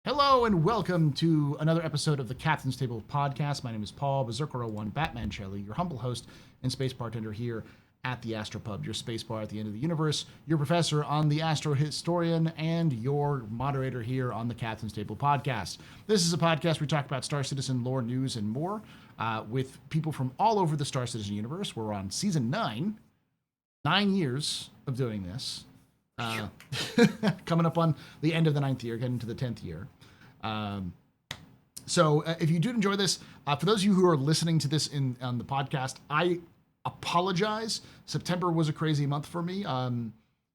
Hello and welcome to another episode of the Captain's Table podcast. My name is Paul, Berserker01, Batman Shelley, your humble host and space bartender here at the Astropub, your space bar at the end of the universe, your professor on the Astro Historian, and your moderator here on the Captain's Table podcast. This is a podcast where we talk about Star Citizen lore, news, and more with people from all over the Star Citizen universe. We're on season 9, 9 years of doing this. Coming up on the end of the 9th year, getting to the 10th year. So if you do enjoy this, for those of you who are listening to this on the podcast, I apologize. September was a crazy month for me.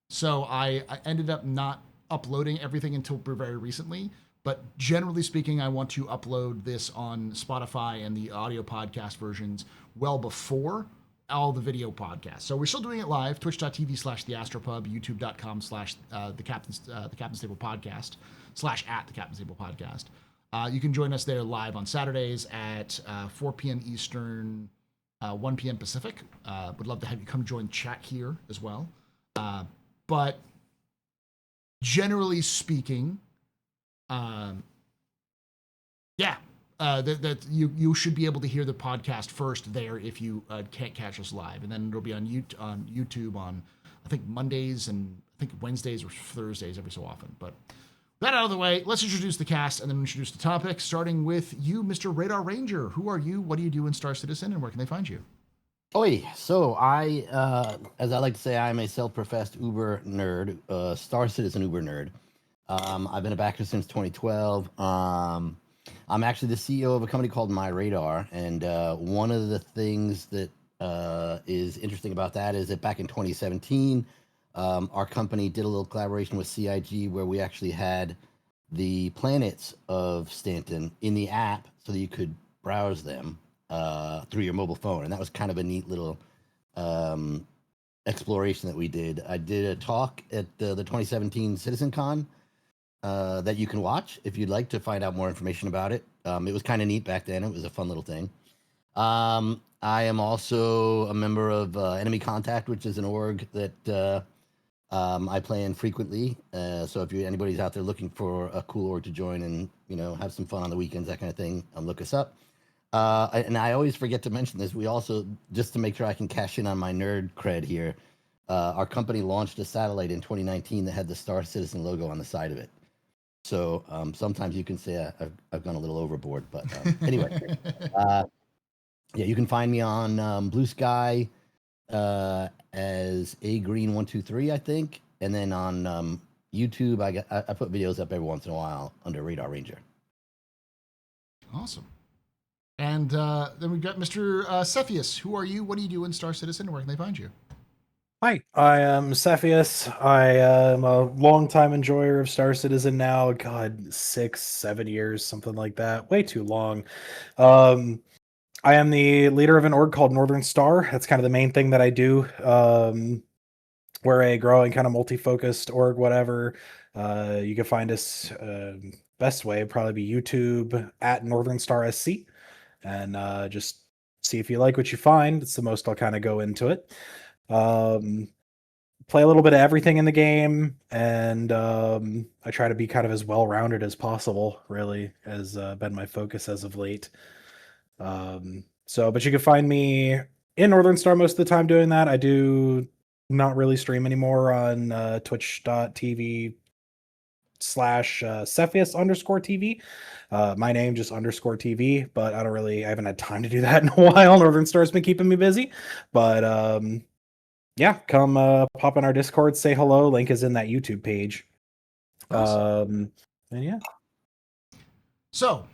So I ended up not uploading everything until very recently. But generally speaking, I want to upload this on Spotify and the audio podcast versions well before all the video podcasts. So we're still doing it live, twitch.tv/theastropub, youtube.com/the Captain's Table podcast, /at the Captain's Table podcast. You can join us there live on Saturdays at 4 p.m. Eastern, 1 p.m. Pacific. Would love to have you come join chat here as well. But generally speaking, that you should be able to hear the podcast first there if you can't catch us live, and then it'll be on YouTube on I think Mondays and I think Wednesdays or Thursdays every so often. But that out of the way, let's introduce the cast and then introduce the topic, starting with you, Mr. Radar Ranger. Who are you? What do you do in Star Citizen, and where can they find you? Oi, so I, as I like to say, I'm a self-professed Uber nerd, Star Citizen Uber nerd. I've been a backer since 2012. I'm actually the CEO of a company called My Radar, and one of the things that is interesting about that is that back in 2017, our company did a little collaboration with CIG where we actually had the planets of Stanton in the app so that you could browse them through your mobile phone, and that was kind of a neat little exploration that we did. I did a talk at the 2017 CitizenCon that you can watch if you'd like to find out more information about it. It was kind of neat back then. It was a fun little thing. I am also a member of Enemy Contact, which is an org that I play in frequently. So if anybody's out there looking for a cool org to join and have some fun on the weekends, that kind of thing, look us up. And I always forget to mention this. We also, just to make sure I can cash in on my nerd cred here, our company launched a satellite in 2019 that had the Star Citizen logo on the side of it. So sometimes you can say I've gone a little overboard, but anyway, yeah, you can find me on Blue Sky as A Green 123, I think, and then on YouTube I put videos up every once in a while under Radar Ranger. Awesome. And then we've got Mr. Cepheus. Who are you? What do you do in Star Citizen? Where can they find you? Hi, I am Cepheus. I am a longtime enjoyer of Star Citizen now. God, 6-7 years, something like that. Way too long. I am the leader of an org called Northern Star. That's kind of the main thing that I do. We're a growing kind of multi-focused org, whatever. You can find us, best way would probably be YouTube at Northern Star SC. And just see if you like what you find. It's the most I'll kind of go into it. Play a little bit of everything in the game, and I try to be kind of as well-rounded as possible, really, has been my focus as of late. But you can find me in Northern Star most of the time doing that. I do not really stream anymore on twitch.tv /Cepheus_TV. My name just _TV, but I haven't had time to do that in a while. Northern Star's been keeping me busy, but yeah, come pop in our Discord, say hello. Link is in that YouTube page. Awesome. And yeah. So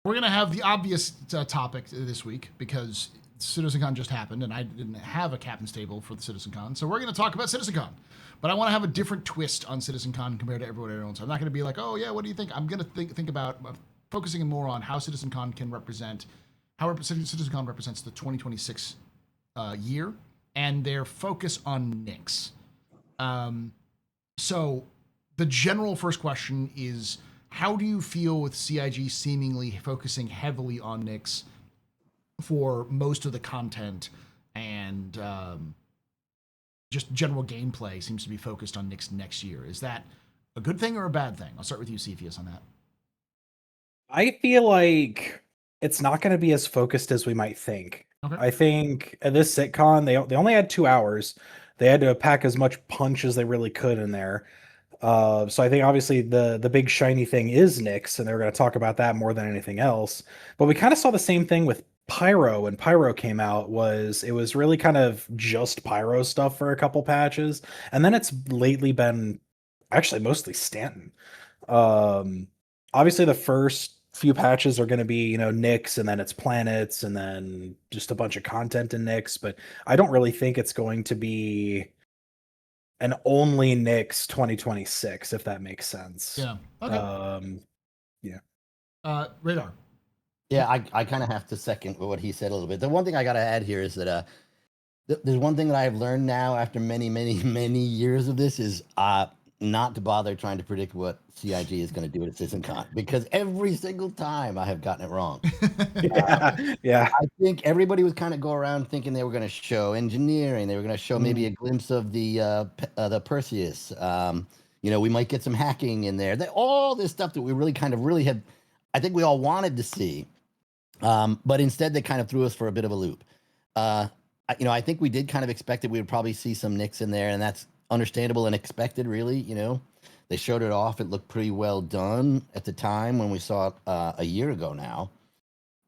we're gonna have the obvious topic this week because CitizenCon just happened, and I didn't have a Captain's Table for the CitizenCon, so we're gonna talk about CitizenCon. But I want to have a different twist on CitizenCon compared to everyone else. I'm not going to be like, oh yeah, what do you think? I'm going to think about focusing more on how CitizenCon can represent, how CitizenCon represents the 2026 year and their focus on Nix. So the general first question is, how do you feel with CIG seemingly focusing heavily on Nix for most of the content and just general gameplay seems to be focused on next year? Is that A good thing or a bad thing? I'll start with you, Cepheus, on that. I feel like it's not going to be as focused as we might think. Okay. I think at this sitcon they only had 2 hours. They had to pack as much punch as they really could in there. So I think obviously the big shiny thing is Nyx, and they're going to talk about that more than anything else. But we kind of saw the same thing with Pyro when Pyro came out. It was really kind of just Pyro stuff for a couple patches, and then it's lately been actually mostly Stanton. Um, Obviously the first few patches are going to be, Nyx, and then it's planets, and then just a bunch of content in Nyx. But I don't really think it's going to be an only Nyx 2026, if that makes sense. Yeah. Okay. Yeah. Radar. Yeah, I kind of have to second what he said a little bit. The one thing I got to add here is that there's one thing that I've learned now after many, many, many years of this is not to bother trying to predict what CIG is going to do at CitizenCon, because every single time I have gotten it wrong. Yeah. I think everybody was kind of go around thinking they were going to show engineering. They were going to show maybe a glimpse of the Perseus. We might get some hacking in there. All this stuff that we really had, I think we all wanted to see. But instead, they kind of threw us for a bit of a loop. I think we did kind of expect that we would probably see some Nyx in there, and that's understandable and expected, really. They showed it off. It looked pretty well done at the time when we saw it a year ago now.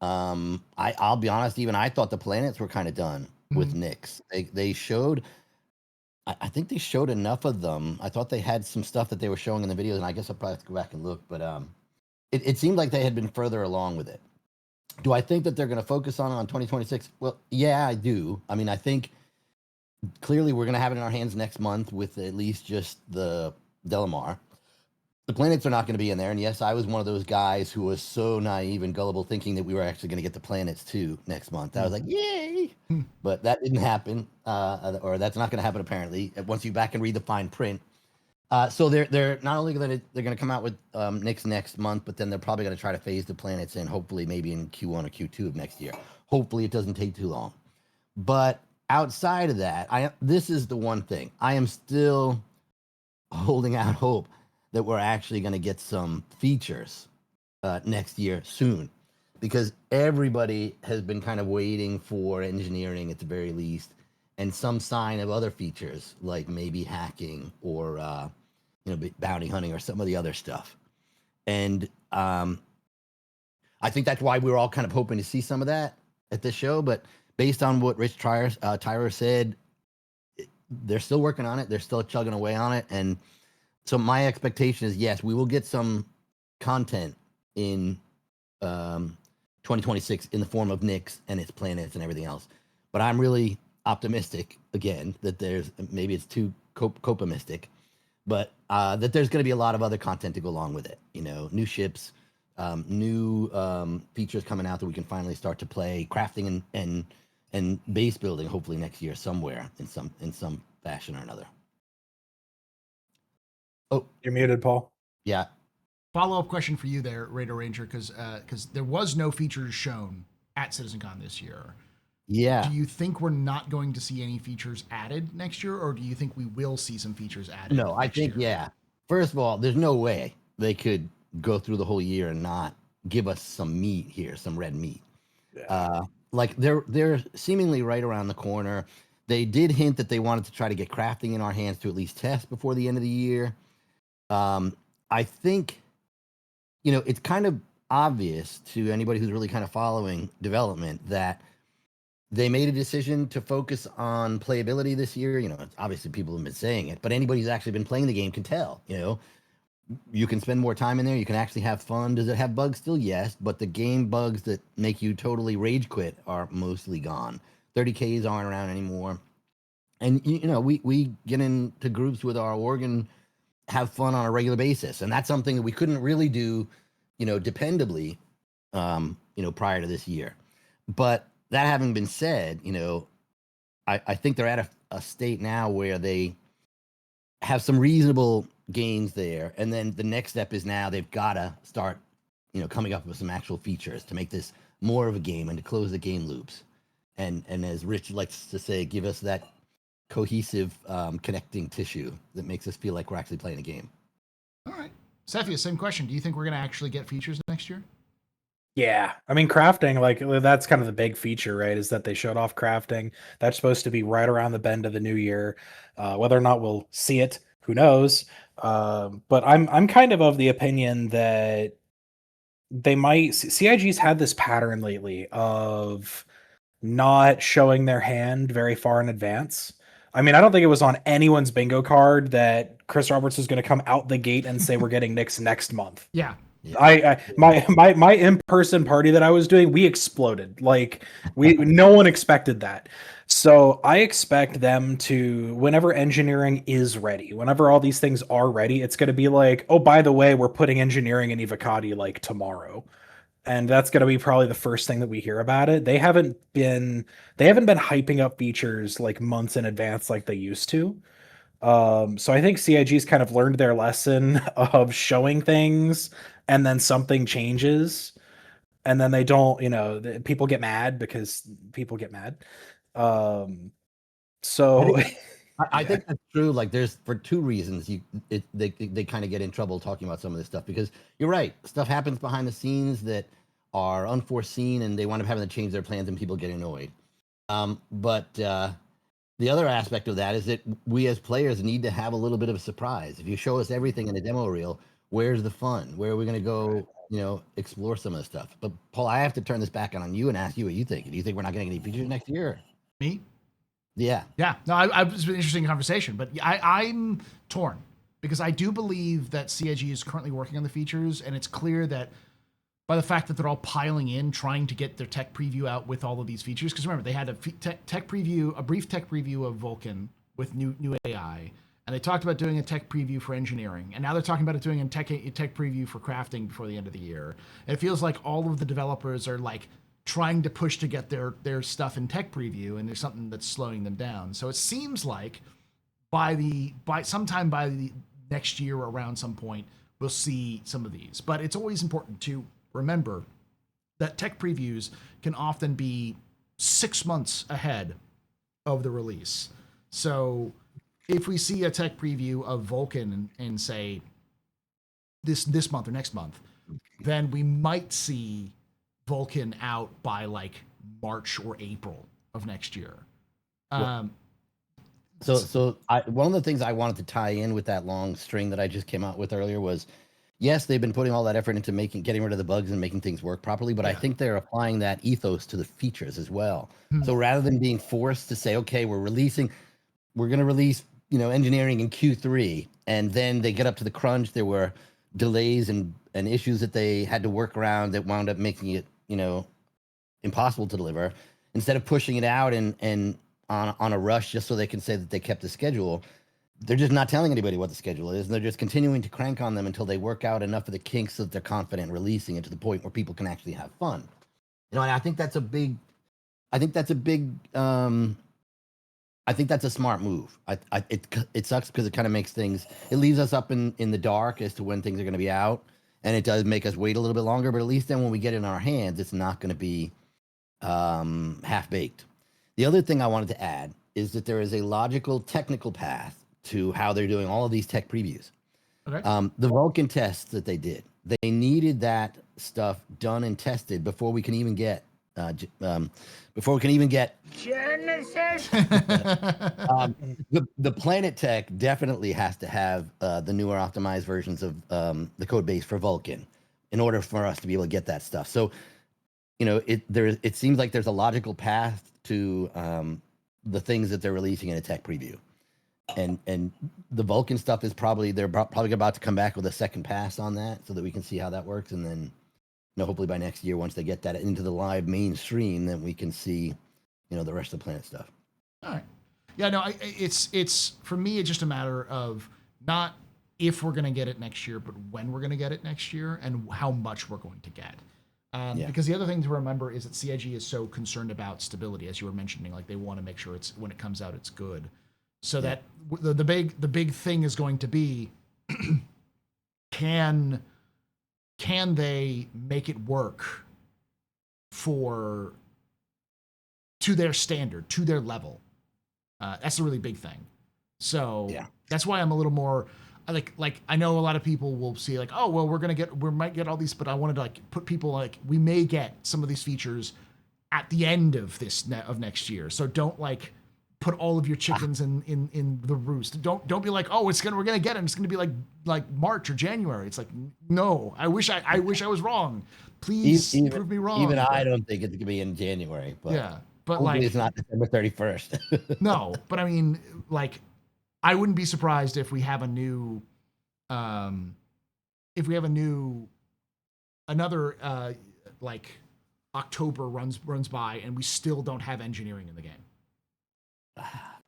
I'll be honest, even I thought the planets were kind of done with Nyx. They showed, I think they showed enough of them. I thought they had some stuff that they were showing in the videos, and I guess I'll probably have to go back and look, but it seemed like they had been further along with it. Do I think that they're going to focus on 2026? Well, yeah, I do. I mean, I think clearly we're going to have it in our hands next month with at least just the Delamar. The planets are not going to be in there. And yes, I was one of those guys who was so naive and gullible thinking that we were actually going to get the planets too next month. I was like, yay! But that didn't happen, or that's not going to happen apparently. Once you back and read the fine print, so they're not only they're going to come out with Nyx next month, but then they're probably going to try to phase the planets in, hopefully maybe in Q1 or Q2 of next year. Hopefully it doesn't take too long. But outside of that, this is the one thing I am still holding out hope that we're actually going to get some features next year soon, because everybody has been kind of waiting for engineering at the very least, and some sign of other features like maybe hacking or bounty hunting or some of the other stuff. And I think that's why we were all kind of hoping to see some of that at this show. But based on what Rich Tyrer said, they're still working on it. They're still chugging away on it. And so my expectation is, yes, we will get some content in 2026 in the form of Nyx and its planets and everything else. But I'm really optimistic, again, that maybe it's too copimistic, but that there's going to be a lot of other content to go along with it. New ships, new features coming out that we can finally start to play, crafting and base building, hopefully next year somewhere in some fashion or another. Oh, You're muted, Paul. Yeah. Follow-up question for you there, Radar Ranger, because there was no features shown at CitizenCon this year. Yeah. Do you think we're not going to see any features added next year, or do you think we will see some features added? No, I think, yeah. First of all, there's no way they could go through the whole year and not give us some meat here, some red meat. Yeah. Like they're seemingly right around the corner. They did hint that they wanted to try to get crafting in our hands to at least test before the end of the year. I think, it's kind of obvious to anybody who's really kind of following development that they made a decision to focus on playability this year. Obviously people have been saying it, but anybody who's actually been playing the game can tell. You can spend more time in there. You can actually have fun. Does it have bugs still? Yes, but the game bugs that make you totally rage quit are mostly gone. 30Ks aren't around anymore. And, we get into groups with our org and have fun on a regular basis. And that's something that we couldn't really do, dependably, prior to this year. But that having been said, I think they're at a state now where they have some reasonable gains there. And then the next step is now they've got to start, coming up with some actual features to make this more of a game and to close the game loops. And as Rich likes to say, give us that cohesive connecting tissue that makes us feel like we're actually playing a game. Cephia, same question. Do you think we're going to actually get features next year? Yeah, I mean crafting, like that's kind of the big feature, right? Is that they showed off crafting. That's supposed to be right around the bend of the new year. Whether or not we'll see it, who knows? But I'm kind of the opinion that they might. CIG's had this pattern lately of not showing their hand very far in advance. I mean, I don't think it was on anyone's bingo card that Chris Roberts was going to come out the gate and say we're getting Knicks next month. Yeah. Yeah. My in-person party that I was doing, we exploded. Like no one expected that. So I expect them to, whenever engineering is ready, whenever all these things are ready, it's going to be like, oh, by the way, we're putting engineering in Evocati like tomorrow. And that's going to be probably the first thing that we hear about it. They haven't been hyping up features like months in advance like they used to. So I think CIG's kind of learned their lesson of showing things and then something changes and then they don't, people get mad because people get mad. Um, so I yeah. think that's true. Like, there's for two reasons they kind of get in trouble talking about some of this stuff because you're right, stuff happens behind the scenes that are unforeseen, and they wind up having to change their plans, and people get annoyed. But the other aspect of that is that we as players need to have a little bit of a surprise. If you show us everything in a demo reel, where's the fun? Where are we going to go? Explore some of the stuff. But Paul, I have to turn this back on you and ask you what you think. Do you think we're not getting any features next year? Me? Yeah. Yeah. No, it's been an interesting conversation, but I'm torn because I do believe that CIG is currently working on the features, and it's clear that by the fact that they're all piling in, trying to get their tech preview out with all of these features. Because remember, they had a brief tech preview of Vulkan with new AI, and they talked about doing a tech preview for engineering, and now they're talking about doing a tech preview for crafting before the end of the year. And it feels like all of the developers are like trying to push to get their stuff in tech preview, and there's something that's slowing them down. So it seems like sometime by the next year, or around some point, we'll see some of these. But it's always important to remember that tech previews can often be 6 months ahead of the release. So if we see a tech preview of Vulkan in say this month or next month, then we might see Vulkan out by like March or April of next year. One of the things I wanted to tie in with that long string that I just came out with earlier was, yes, they've been putting all that effort into getting rid of the bugs and making things work properly, but I think they're applying that ethos to the features as well. So rather than being forced to say, okay, we're going to release, engineering in Q3, and then they get up to the crunch, there were delays and issues that they had to work around that wound up making it, impossible to deliver. Instead of pushing it out and on a rush just so they can say that they kept the schedule, they're just not telling anybody what the schedule is. And they're just continuing to crank on them until they work out enough of the kinks so that they're confident releasing it to the point where people can actually have fun. And I think that's a smart move. It sucks because it kind of makes things, it leaves us up in the dark as to when things are going to be out. And it does make us wait a little bit longer, but at least then when we get it in our hands, it's not going to be half-baked. The other thing I wanted to add is that there is a logical technical path to how they're doing all of these tech previews. Okay. The Vulkan tests that they did, they needed that stuff done and tested before we can even get Genesis. The Planet Tech definitely has to have the newer optimized versions of the code base for Vulkan in order for us to be able to get that stuff. So, it seems like there's a logical path to the things that they're releasing in a tech preview. And the Vulkan stuff is they're probably about to come back with a second pass on that so that we can see how that works. And then, hopefully by next year, once they get that into the live mainstream, then we can see, the rest of the Planet stuff. All right. Yeah, no, it's for me, it's just a matter of not if we're going to get it next year, but when we're going to get it next year and how much we're going to get. Because the other thing to remember is that CIG is so concerned about stability, as you were mentioning. Like, they want to make sure when it comes out, it's good. So that the big thing is going to be, can they make it work to their standard, to their level? That's a really big thing. So that's why I'm a little more. like I know a lot of people will see like, oh well, we might get all these, but I wanted to like put people like we may get some of these features at the end of of next year. So don't like put all of your chickens in the roost. Don't be like, oh, we're gonna get it. It's gonna be like March or January. It's like, no. I wish I was wrong. Please prove me wrong. Even I don't think it's gonna be in January, but Yeah, but hopefully like it's not December 31st. no, but I mean, like, I wouldn't be surprised if we have a new, if we have another like October runs by and we still don't have engineering in the game.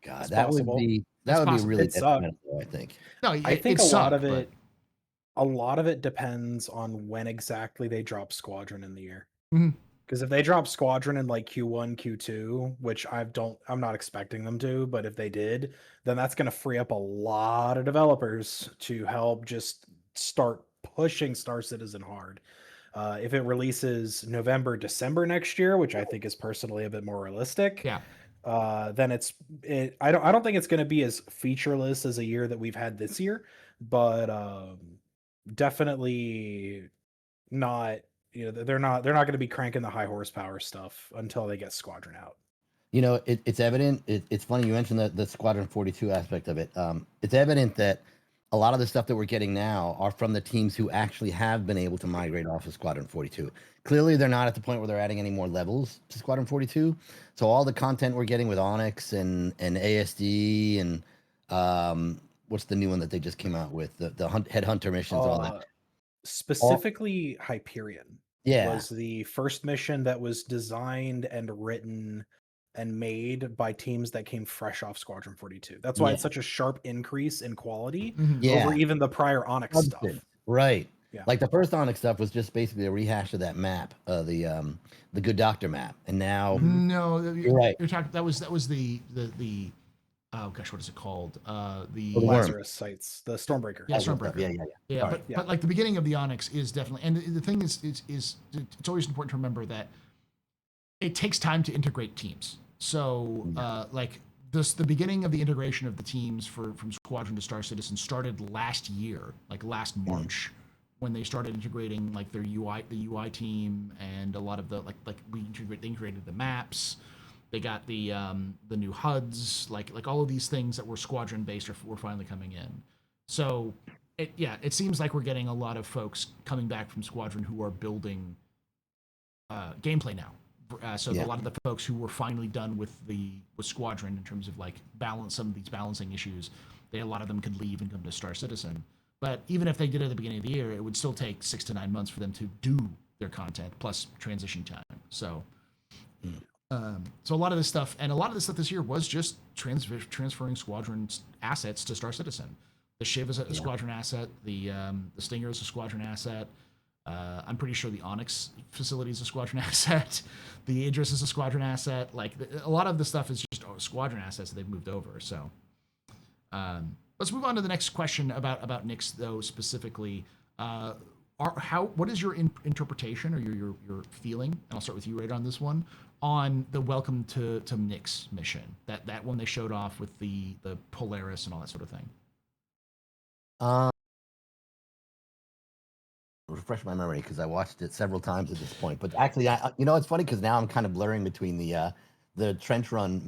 God, It's that possible. would be possible. really It sucks. detrimental, I think. No, I think it a lot sucked, of but it, a lot of it depends on when exactly they drop Squadron in the year. Mhm. Because if they drop Squadron in like Q1, Q2, which I'm not expecting them to, but if they did, then that's going to free up a lot of developers to help just start pushing Star Citizen hard. If it releases November, December next year, which I think is personally a bit more realistic, yeah. then I don't think it's going to be as featureless as a year that we've had this year, but definitely not. They're not going to be cranking the high horsepower stuff until they get Squadron out. You know, it's evident. It's funny you mentioned the Squadron 42 aspect of it. It's evident that a lot of the stuff that we're getting now are from the teams who actually have been able to migrate off of Squadron 42. Clearly, they're not at the point where they're adding any more levels to Squadron 42. So all the content we're getting with Onyx and ASD and what's the new one that they just came out with, the headhunter missions, all that. Specifically, Hyperion Yeah. was the first mission that was designed and written and made by teams that came fresh off Squadron 42. That's why it's such a sharp increase in quality over even the prior Onyx stuff. Right. Yeah. Like the first Onyx stuff was just basically a rehash of that map, the Good Doctor map, and now No, you're right. You're talking that was the oh gosh, what is it called? The Lazarus sites, the Stormbreaker. Yeah, Stormbreaker. Yeah. But like the beginning of the Onyx is definitely, and the thing is it's always important to remember that it takes time to integrate teams. So like the beginning of the integration of the teams from Squadron to Star Citizen started last year, like last March, when they started integrating like their the UI team and a lot of the they integrated the maps. They got the new HUDs, like all of these things that were Squadron based were finally coming in. So it seems like we're getting a lot of folks coming back from Squadron who are building gameplay now. A lot of the folks who were finally done with Squadron in terms of like some of these balancing issues, a lot of them could leave and come to Star Citizen. But even if they did it at the beginning of the year, it would still take 6 to 9 months for them to do their content plus transition time. So. So a lot of this stuff this year was just transferring Squadron assets to Star Citizen. The Shiv is a Squadron asset. The Stinger is a Squadron asset. I'm pretty sure the Onyx facility is a Squadron asset. The Idris is a Squadron asset. Like a lot of the stuff is just Squadron assets that they've moved over. So let's move on to the next question about Nyx though specifically. What is your interpretation or your feeling? And I'll start with you right on this one. On the Welcome to Nyx mission, that one they showed off with the Polaris and all that sort of thing. Refresh my memory because I watched it several times at this point. But actually, it's funny because now I'm kind of blurring between the trench run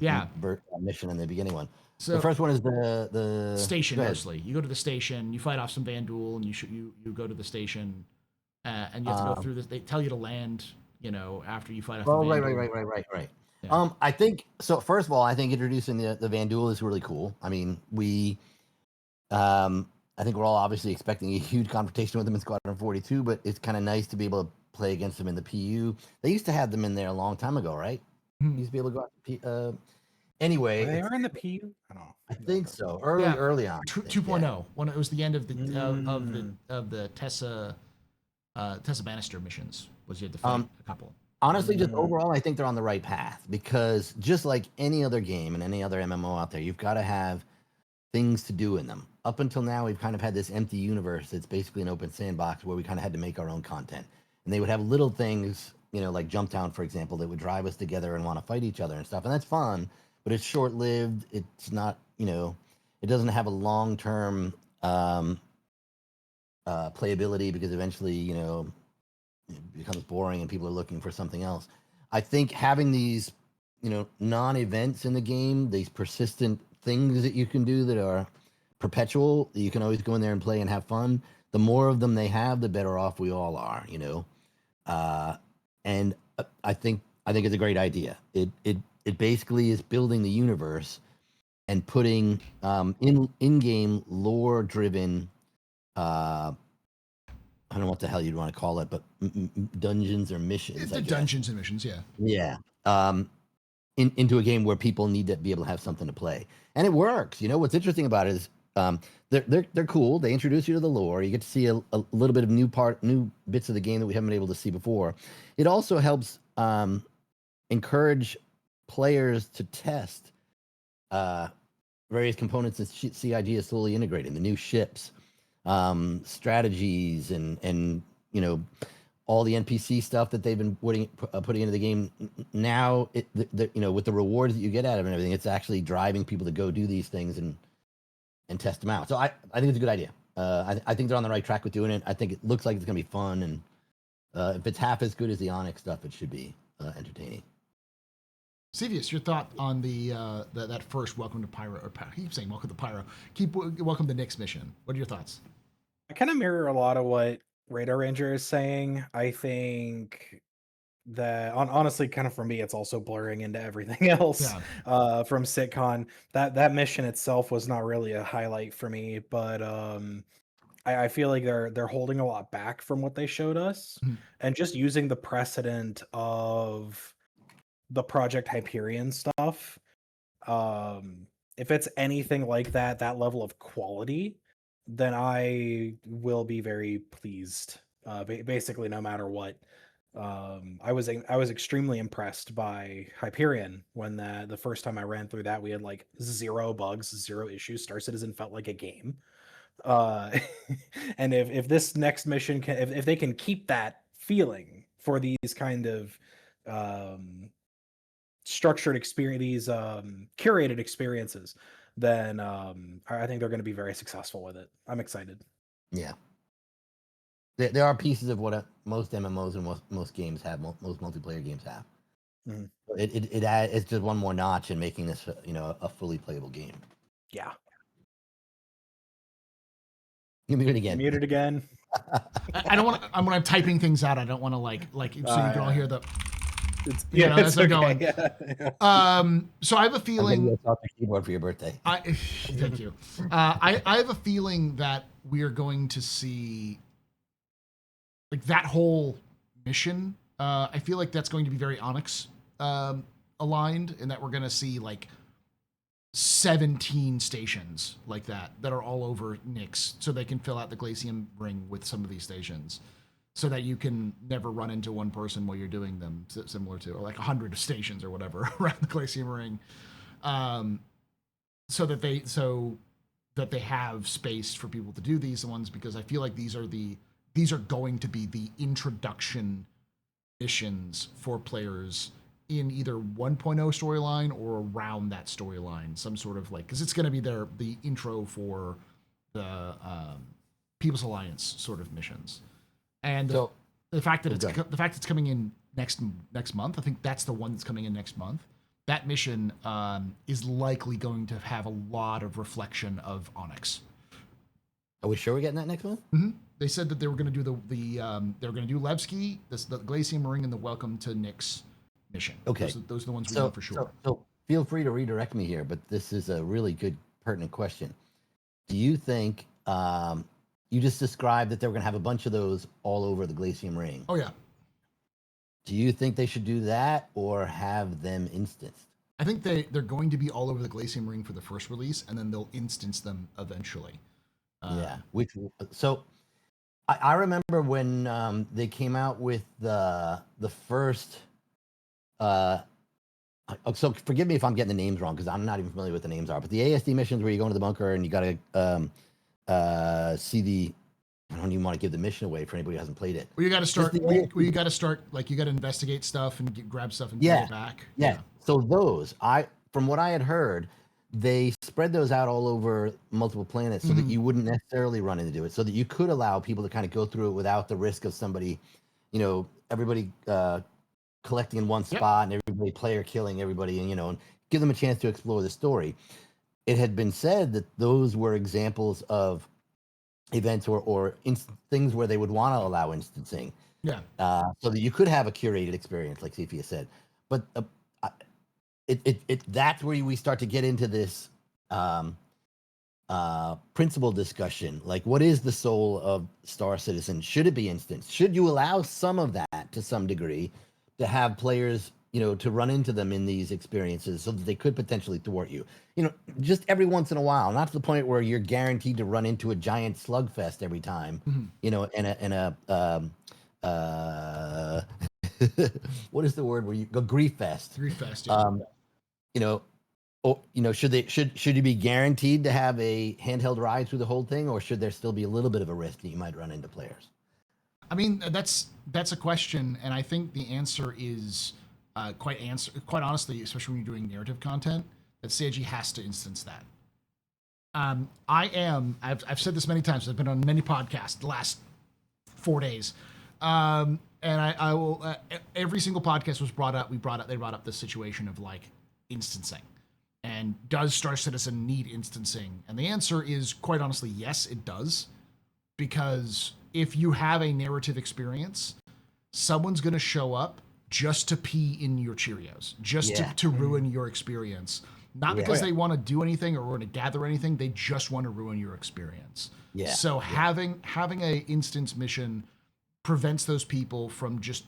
mission and the beginning one. So the first one is the station mostly. You go to the station, you fight off some Vanduul, and you go to the station, and you have to go through this. They tell you to land. After you fight off. Oh, right. Yeah. I think so. First of all, I think introducing the Vanduul is really cool. I mean, I think we're all obviously expecting a huge confrontation with them in Squadron 42, but it's kind of nice to be able to play against them in the PU. They used to have them in there a long time ago, right? You used to be able to go out anyway. They were in the PU? I don't know. I think so. Early on. 2.0, when it was the end of the Tessa Bannister missions, was you had to fight a couple. Honestly, just overall, I think they're on the right path because just like any other game and any other MMO out there, you've got to have things to do in them. Up until now, we've kind of had this empty universe that's basically an open sandbox where we kind of had to make our own content. And they would have little things, like Jumptown, for example, that would drive us together and want to fight each other and stuff. And that's fun, but it's short-lived. It's not, it doesn't have a long-term playability because eventually, it becomes boring and people are looking for something else. I think having these, non-events in the game, these persistent things that you can do that are perpetual, that you can always go in there and play and have fun. The more of them they have, the better off we all are, and I think it's a great idea. It basically is building the universe and putting in-game lore-driven. I don't know what the hell you'd want to call it, but dungeons or missions. The dungeons and missions, yeah. Yeah. Into a game where people need to be able to have something to play, and it works. What's interesting about it is they're cool. They introduce you to the lore. You get to see a little bit of new bits of the game that we haven't been able to see before. It also helps encourage players to test various components and see ideas slowly integrating the new ships, strategies, and all the NPC stuff that they've been putting into the game. Now, with the rewards that you get out of it and everything, it's actually driving people to go do these things and test them out. So I think it's a good idea. I think they're on the right track with doing it. I think it looks like it's going to be fun, and if it's half as good as the Onyx stuff, it should be entertaining. Sevius, your thought on that first Welcome to Pyro, or I keep saying Welcome to Pyro, Welcome to Nyx mission. What are your thoughts? I kind of mirror a lot of what Radar Ranger is saying. I think that honestly, kind of for me, it's also blurring into everything else. From CitizenCon. That mission itself was not really a highlight for me, but I feel like they're holding a lot back from what they showed us, and just using the precedent of the Project Hyperion stuff. If it's anything like that level of quality, then I will be very pleased. Basically, no matter what. I was extremely impressed by Hyperion when the first time I ran through that, we had like 0 bugs, 0 issues. Star Citizen felt like a game. And if this next mission if they can keep that feeling for these kind of structured experience, these curated experiences, then I think they're going to be very successful with it. I'm excited. Yeah. There are pieces of what most MMOs and most games have, most multiplayer games have. Mm-hmm. It's just one more notch in making this, a fully playable game. Yeah. You mute it again. Mute it again. I don't want to. When I'm typing things out, I don't want to like so you can all hear the. As I'm going. So I have a feeling. You a keyboard for your birthday. Thank you. I have a feeling that we are going to see. Like that whole mission, I feel like that's going to be very Onyx aligned, in that we're going to see like 17 stations like that are all over Nyx, so they can fill out the Glacium ring with some of these stations, so that you can never run into one person while you're doing them, similar to, or like 100 stations or whatever around the Glacium ring, so that they have space for people to do these ones, because I feel like these are going to be the introduction missions for players in either 1.0 storyline or around that storyline, some sort of like, because it's going to be the intro for the People's Alliance sort of missions, and the fact that it's coming in next month, I think that's the one that's coming in next month. That mission is likely going to have a lot of reflection of Onyx. Are we sure we're getting that next month? Mm-hmm. They said that they were going to do they were going to do Levski, the Glacium Ring, and the Welcome to Nyx mission. Okay, those are the ones we know for sure. So feel free to redirect me here, but this is a really good, pertinent question. Do you think you just described that they were going to have a bunch of those all over the Glacium Ring? Oh yeah. Do you think they should do that or have them instanced? I think they're going to be all over the Glacium Ring for the first release, and then they'll instance them eventually. Yeah. So I remember when they came out with the first. So forgive me if I'm getting the names wrong, because I'm not even familiar with the names are. But the ASD missions where you go into the bunker and you got to see the. I don't even want to give the mission away for anybody who hasn't played it. Well, you got to start. You got to start, like, you got to investigate stuff and grab stuff and bring it back. Yeah. So those, from what I had heard, they spread those out all over multiple planets so that you wouldn't necessarily run into it, so that you could allow people to kind of go through it without the risk of somebody, everybody collecting in one spot and everybody player killing everybody, and give them a chance to explore the story. It had been said that those were examples of events or things where they would want to allow instancing. Yeah. So that you could have a curated experience, like Cephia said. But that's where we start to get into this principle discussion. Like, what is the soul of Star Citizen? Should it be instanced? Should you allow some of that to some degree to have players, to run into them in these experiences so that they could potentially thwart you? Just every once in a while, not to the point where you're guaranteed to run into a giant slugfest every time, and what is the word where you go grief fest? Grief fest. Yeah. Should you be guaranteed to have a handheld ride through the whole thing, or should there still be a little bit of a risk that you might run into players? I mean, that's a question, and I think the answer is quite honestly, especially when you're doing narrative content, that CIG has to instance that. I've said this many times. I've been on many podcasts the last 4 days, and I will. Every single podcast was brought up. They brought up the situation of like instancing, and does Star Citizen need instancing? And the answer is quite honestly yes, it does, because if you have a narrative experience, someone's going to show up just to pee in your Cheerios, just to ruin your experience. Not because they want to do anything or want to gather anything. They just want to ruin your experience. Yeah. So having a instance mission prevents those people from just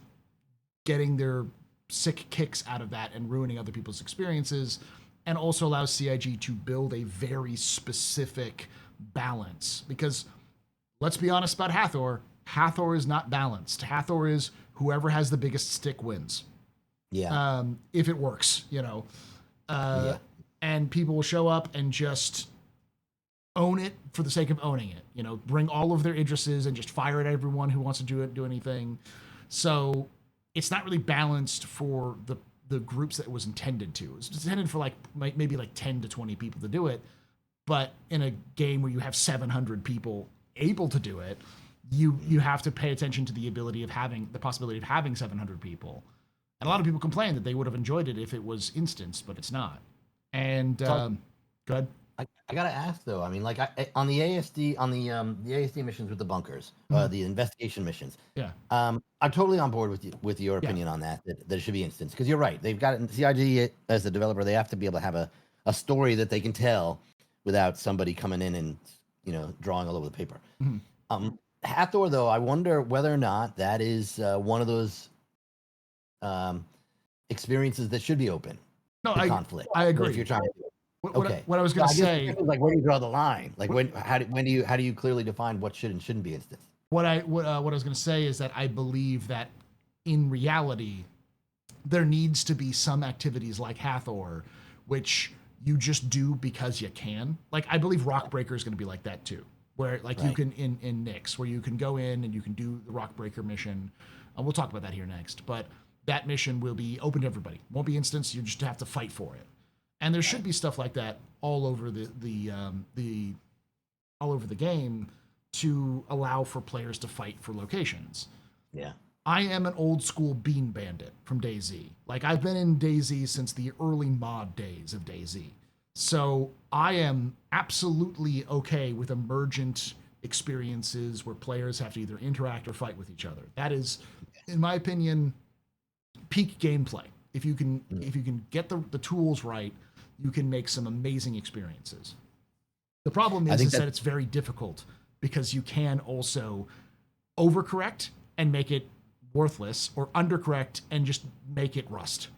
getting their sick kicks out of that and ruining other people's experiences, and also allows CIG to build a very specific balance. Because let's be honest about Hathor. Hathor is not balanced. Hathor is whoever has the biggest stick wins. Yeah. If it works, and people will show up and just own it for the sake of owning it. Bring all of their Idrises and just fire at everyone who wants to do anything. So it's not really balanced for the groups that it was intended to. It was intended for maybe 10 to 20 people to do it. But in a game where you have 700 people able to do it, you have to pay attention to the possibility of having 700 people. And a lot of people complain that they would have enjoyed it if it was instanced, but it's not. And go ahead. I gotta ask though. I mean, on the ASD missions with the bunkers, the investigation missions. Yeah. I'm totally on board with your opinion on that it should be instanced, because you're right. They've got CIG as a developer. They have to be able to have a story that they can tell without somebody coming in and drawing all over the paper. Hathor though, I wonder whether or not that is one of those experiences that should be open. No, conflict. I agree. If you're trying to do it. What I was going to say, where do you draw the line? How do you clearly define what should and shouldn't be instanced? What I was going to say is that I believe that in reality, there needs to be some activities like Hathor, which you just do because you can. Like, I believe Rockbreaker is going to be like that too, where you can in Nyx, where you can go in and you can do the Rockbreaker mission. And we'll talk about that here next, but that mission will be open to everybody. Won't be instanced. You just have to fight for it. And there should be stuff like that all over the game to allow for players to fight for locations. Yeah. I am an old school bean bandit from DayZ. I've been in DayZ since the early mod days of DayZ. So I am absolutely okay with emergent experiences where players have to either interact or fight with each other. That is, in my opinion, peak gameplay. If you can get the tools right, you can make some amazing experiences. The problem is that it's very difficult, because you can also overcorrect and make it worthless, or undercorrect and just make it rust.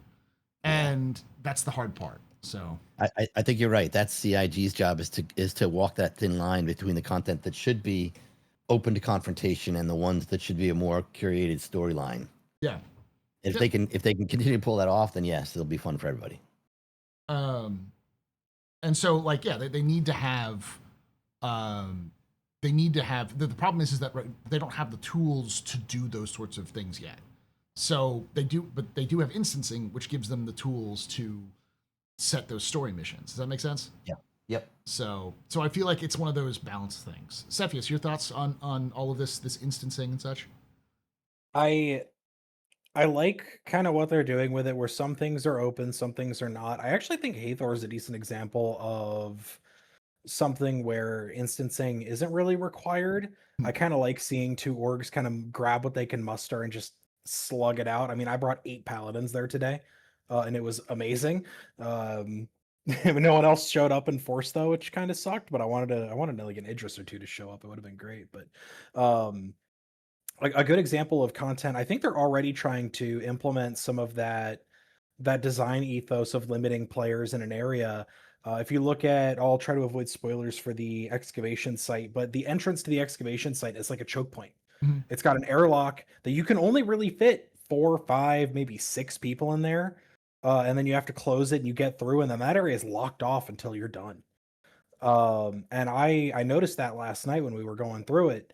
And that's the hard part. So I think you're right. That's CIG's job, is to walk that thin line between the content that should be open to confrontation and the ones that should be a more curated storyline. Yeah. If they can continue to pull that off, then yes, it'll be fun for everybody. And so they need to have the problem is that they don't have the tools to do those sorts of things yet. So they do have instancing, which gives them the tools to set those story missions. Does that make sense? Yep. So I feel like it's one of those balance things. Cepheus, your thoughts on all of this instancing and such? I I like kind of what they're doing with it, where some things are open, some things are not. I actually think Hathor is a decent example of something where instancing isn't really required. Hmm. I kind of like seeing two orgs kind of grab what they can muster and just slug it out. I mean, I brought 8 paladins there today, and it was amazing. Um, no one else showed up in force though, which kind of sucked. But I wanted like an Idris or two to show up. It would have been great. But a good example of content, I think they're already trying to implement some of that design ethos of limiting players in an area. If you look at, I'll try to avoid spoilers for the excavation site, but the entrance to the excavation site is like a choke point. Mhm. It's got an airlock that you can only really fit 4, 5, maybe 6 people in there, and then you have to close it and you get through, and then that area is locked off until you're done. And I noticed that last night when we were going through it,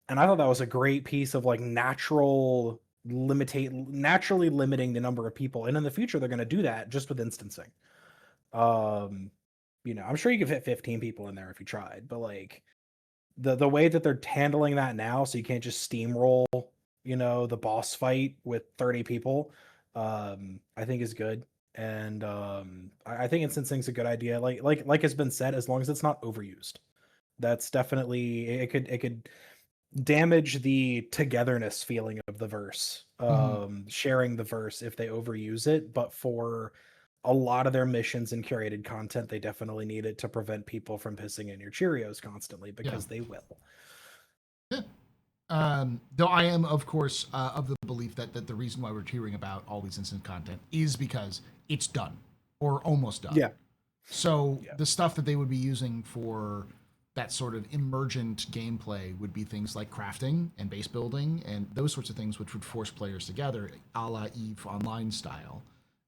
and I thought that was a great piece of like naturally limiting the number of people. And in the future, they're going to do that just with instancing. Um, I'm sure you could fit 15 people in there if you tried, but like the way that they're handling that now, so you can't just steamroll, the boss fight with 30 people, I think is good. And I think instancing's a good idea. Like has been said, as long as it's not overused. That's definitely it could damage the togetherness feeling of the verse, sharing the verse if they overuse it. But for a lot of their missions and curated content, they definitely need it to prevent people from pissing in your Cheerios constantly, because they will. Yeah. Though I am, of course, of the belief that the reason why we're hearing about all these instant content is because it's done or almost done. Yeah. So Yeah. the stuff that they would be using for that sort of emergent gameplay would be things like crafting and base building and those sorts of things, which would force players together, a la Eve Online style.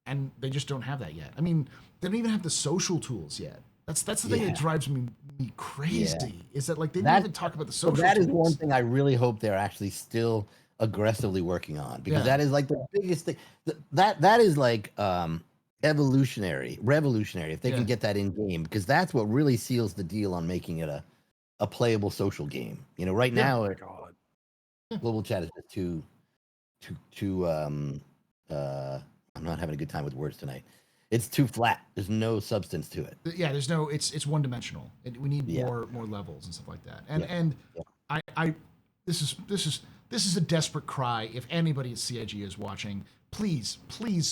And they just don't have that yet. I mean, they don't even have the social tools yet. That's the thing that Yeah. drives me crazy. Is that like they didn't That- even talk about the So social that is tools. one thing I really hope they're actually still aggressively working on, because Yeah. that is like the biggest thing. That is like revolutionary if they Yeah. can get that in game, because that's what really seals the deal on making it a playable social game. Right Yeah. now Oh my God. global chat is just too I'm not having a good time with words tonight. It's too flat. There's no substance to it. Yeah, there's no. It's one dimensional. We need Yeah. more levels and stuff like that. And Yeah. and Yeah. I this is a desperate cry. If anybody at CIG is watching, please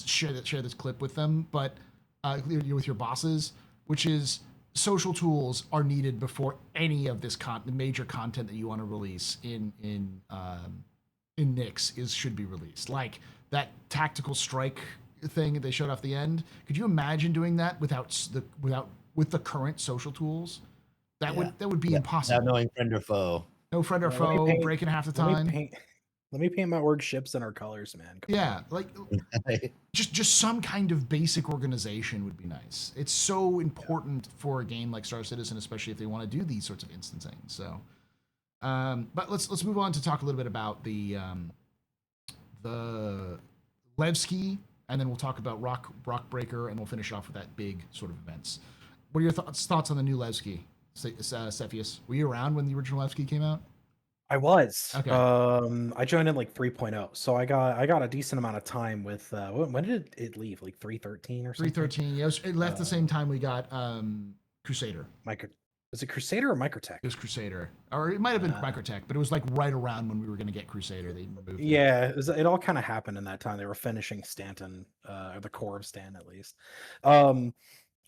share this clip with them. But with your bosses, which is social tools are needed before any of this major content that you want to release in Nyx should be released. Like that tactical strike thing they showed off the end. Could you imagine doing that with the current social tools? That would be impossible. Without knowing friend or foe. No friend or Yeah, let me foe, paint- breaking half the Let me time. paint. Let me paint my org ships in our colors, man. Come Yeah, on. like just some kind of basic organization would be nice. It's so important for a game like Star Citizen, especially if they want to do these sorts of instancing. So, but let's move on to talk a little bit about the Levski, and then we'll talk about Rock Breaker, and we'll finish off with that big sort of events. What are your thoughts on the new Levski, Cepheus? Were you around when the original Levski came out? I was. Okay. I joined in like 3.0, so I got a decent amount of time with. When did it leave? Like 3.13 or something. 3.13. Yeah, it left the same time we got Crusader. Was it Crusader or Microtech? It was Crusader, or it might have been Microtech, but it was like right around when we were going to get Crusader. They removed it. Yeah, it all kind of happened in that time. They were finishing Stanton, or the core of Stan at least.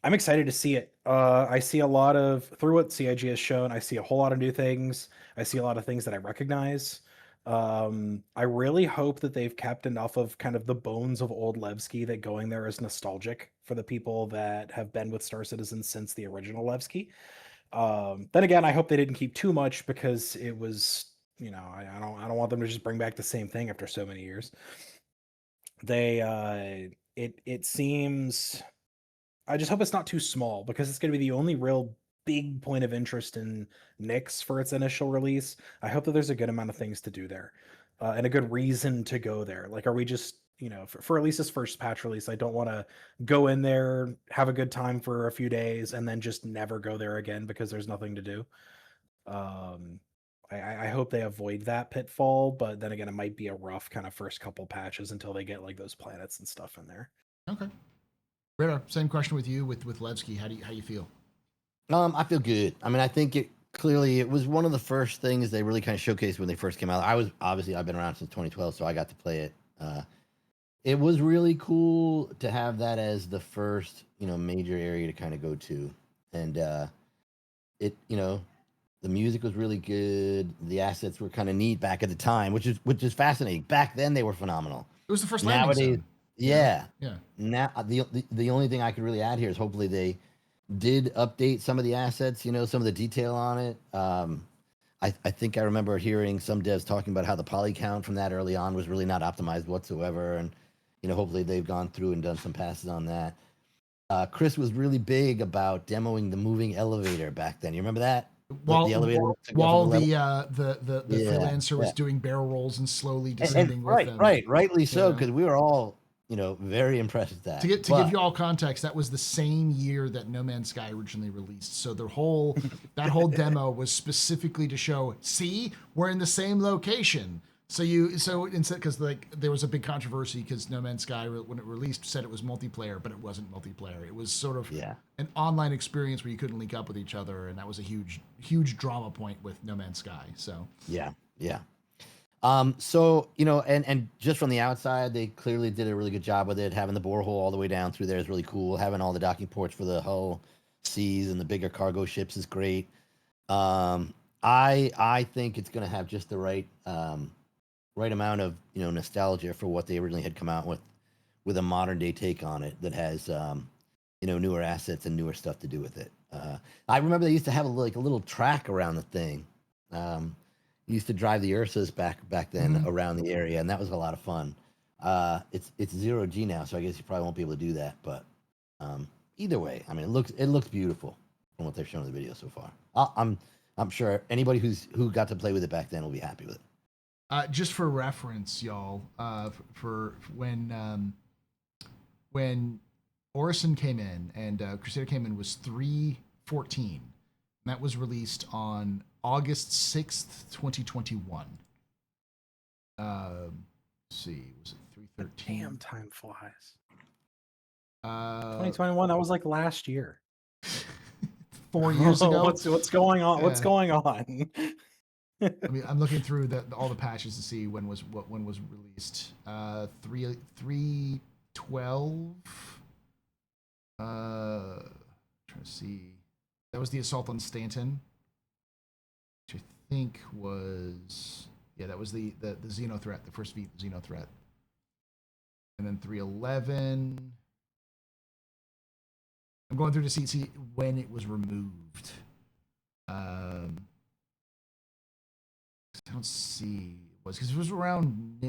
I'm excited to see it. I see a lot of, through what CIG has shown, I see a whole lot of new things. I see a lot of things that I recognize. I really hope that they've kept enough of kind of the bones of old Levski that going there is nostalgic for the people that have been with Star Citizen since the original Levski. Then again, I hope they didn't keep too much, because it was, I don't want them to just bring back the same thing after so many years. It seems, I just hope it's not too small, because it's going to be the only real big point of interest in Nyx for its initial release. I hope that there's a good amount of things to do there, and a good reason to go there. Like, are we just, for at least this first patch release, I don't want to go in there, have a good time for a few days, and then just never go there again because there's nothing to do. I hope they avoid that pitfall, but then again, it might be a rough kind of first couple patches until they get like those planets and stuff in there. Okay. Radar, same question with you with Levski. How you feel? I feel good. I mean, I think it was one of the first things they really kind of showcased when they first came out. I've been around since 2012, so I got to play it. It was really cool to have that as the first, major area to kind of go to. And it, the music was really good. The assets were kind of neat back at the time, which is fascinating. Back then they were phenomenal. It was the first landing Nowadays, zone. yeah. Yeah. Now the only thing I could really add here is hopefully they did update some of the assets, some of the detail on it. I think I remember hearing some devs talking about how the poly count from that early on was really not optimized whatsoever. And, hopefully they've gone through and done some passes on that. Chris was really big about demoing the moving elevator back then. You remember that? While the elevator while the freelancer was doing barrel rolls and slowly descending with them. Rightly so, because we were all very impressed with that. To give you all context, that was the same year that No Man's Sky originally released. So that whole demo was specifically to show, see, we're in the same location. So instead, because there was a big controversy because No Man's Sky when it released said it was multiplayer, but it wasn't multiplayer. It was sort of an online experience where you couldn't link up with each other, and that was a huge drama point with No Man's Sky. So yeah. So, and just from the outside, they clearly did a really good job with it. Having the borehole all the way down through there is really cool. Having all the docking ports for the hull Cs and the bigger cargo ships is great. I think it's going to have just the right amount of, nostalgia for what they originally had come out with a modern day take on it that has, newer assets and newer stuff to do with it. I remember they used to have a little track around the thing. Used to drive the Ursas back then around the area, and that was a lot of fun. It's 0G now, so I guess you probably won't be able to do that. But either way, I mean, it looks beautiful from what they've shown in the video so far. I'm sure anybody who got to play with it back then will be happy with it. Just for reference, y'all, for when Orison came in and Crusader came in was 3.14. And that was released on August 6th, 2021. Let's see, was it 3.13? Damn, time flies. 2021, that was like last year. 4 years ago. What's going on? Yeah. What's going on? I mean, I'm looking through all the patches to see when was released. 3.12. Trying to see. That was the assault on Stanton, which I think was that was the Xeno threat, the first Xeno threat, and then 3.11. I'm going through to see when it was removed. I don't see because it was around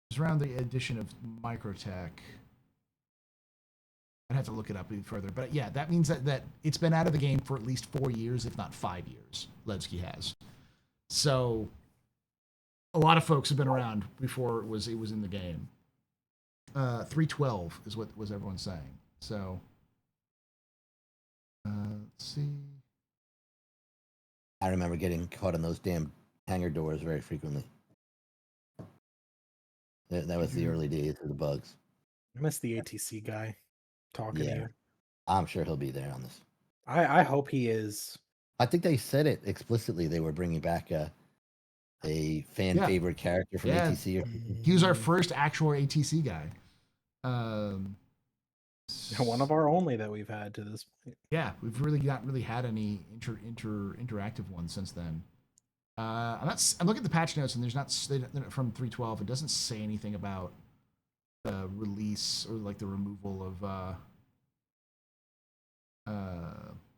the addition of Microtech. I'd have to look it up even further, but yeah, that means that it's been out of the game for at least 4 years, if not 5 years. Levski has, so a lot of folks have been around before it was in the game. 3.12 is what was everyone saying. So let's see. I remember getting caught in those damn hangar doors very frequently. That was the early days of the bugs. I miss the ATC guy talking to you. I'm sure he'll be there on this. I hope he is. I think they said it explicitly. They were bringing back a fan favorite character from ATC. He was our first actual ATC guy. One of our only that we've had to this point. Yeah, we've really not had any interactive ones since then. I'm looking at the patch notes, and there's not from 3.12. It doesn't say anything about the release or like the removal of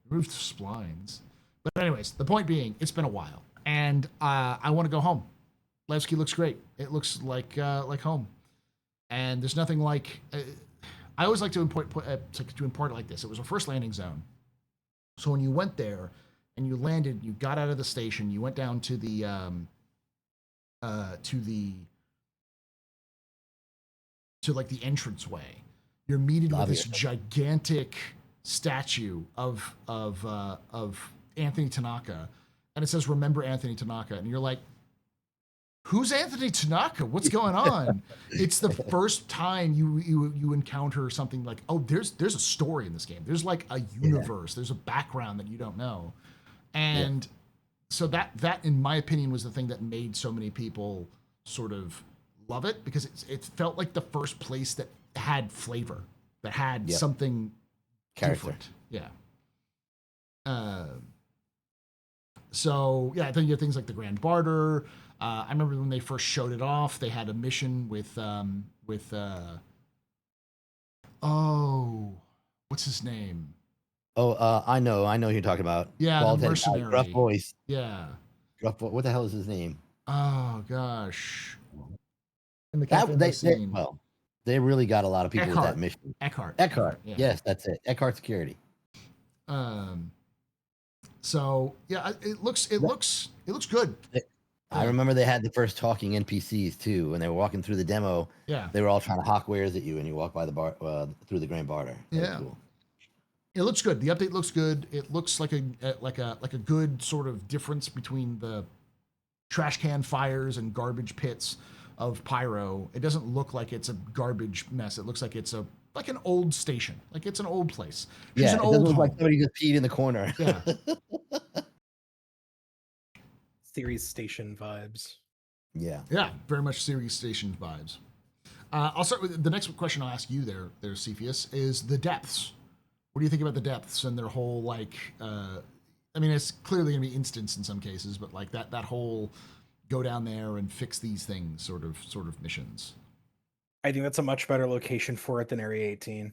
removed splines. But anyways, the point being, it's been a while, and I want to go home. Levski looks great. It looks like home, and there's nothing like. I always like to import it like this. It was our first landing zone, so when you went there and you landed, you got out of the station, you went down to the to like the entranceway, you're meeted with Lobby this or something. gigantic statue of Anthony Tanaka, and it says "Remember Anthony Tanaka," and you're like, "Who's Anthony Tanaka? What's going on?" It's the first time you encounter something like, "Oh, there's a story in this game. There's like a universe. There's a background that you don't know," and so that in my opinion was the thing that made so many people sort of love it, because it felt like the first place that had flavor, that had something Character. different. Yeah. So yeah, I think you have things like the Grand Barter. I remember when they first showed it off, they had a mission with oh, what's his name? Oh, I know who you're talking about. Yeah, the Bald-headed guy, mercenary. rough voice. Yeah. What the hell is his name? Oh gosh. In the That cafe they scene. well, they really got a lot of people with that mission. Eckhart. Yeah. Yes, that's it. Eckhart Security. So yeah, it looks good. I remember they had the first talking NPCs too. When they were walking through the demo, Yeah. they were all trying to hawk wares at you, and you walk by the bar through the Grand Barter. That was Yeah. cool. It looks good. The update looks good. It looks like a good sort of difference between the trash can fires and garbage pits of Pyro. It doesn't look like it's a garbage mess. It looks like it's like an old station. Like it's an old place. She's Yeah, an it old doesn't look home. like somebody just peed in the corner. Yeah. Series station vibes. Yeah. Yeah, very much series station vibes. I'll start with the next question I'll ask you there, Cepheus, is the depths. What do you think about the depths and their whole like? I mean, it's clearly gonna be instance in some cases, but like that whole go down there and fix these things sort of missions I think that's a much better location for it than Area 18.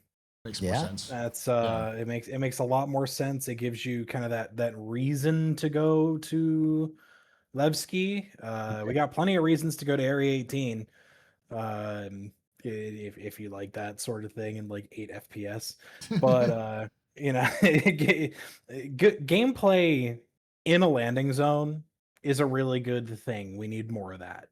makes more sense. That's it makes a lot more sense. It gives you kind of that reason to go to Levski. We got plenty of reasons to go to Area 18. If you like that sort of thing in like 8 FPS. But you know, good gameplay in a landing zone is a really good thing. We need more of that.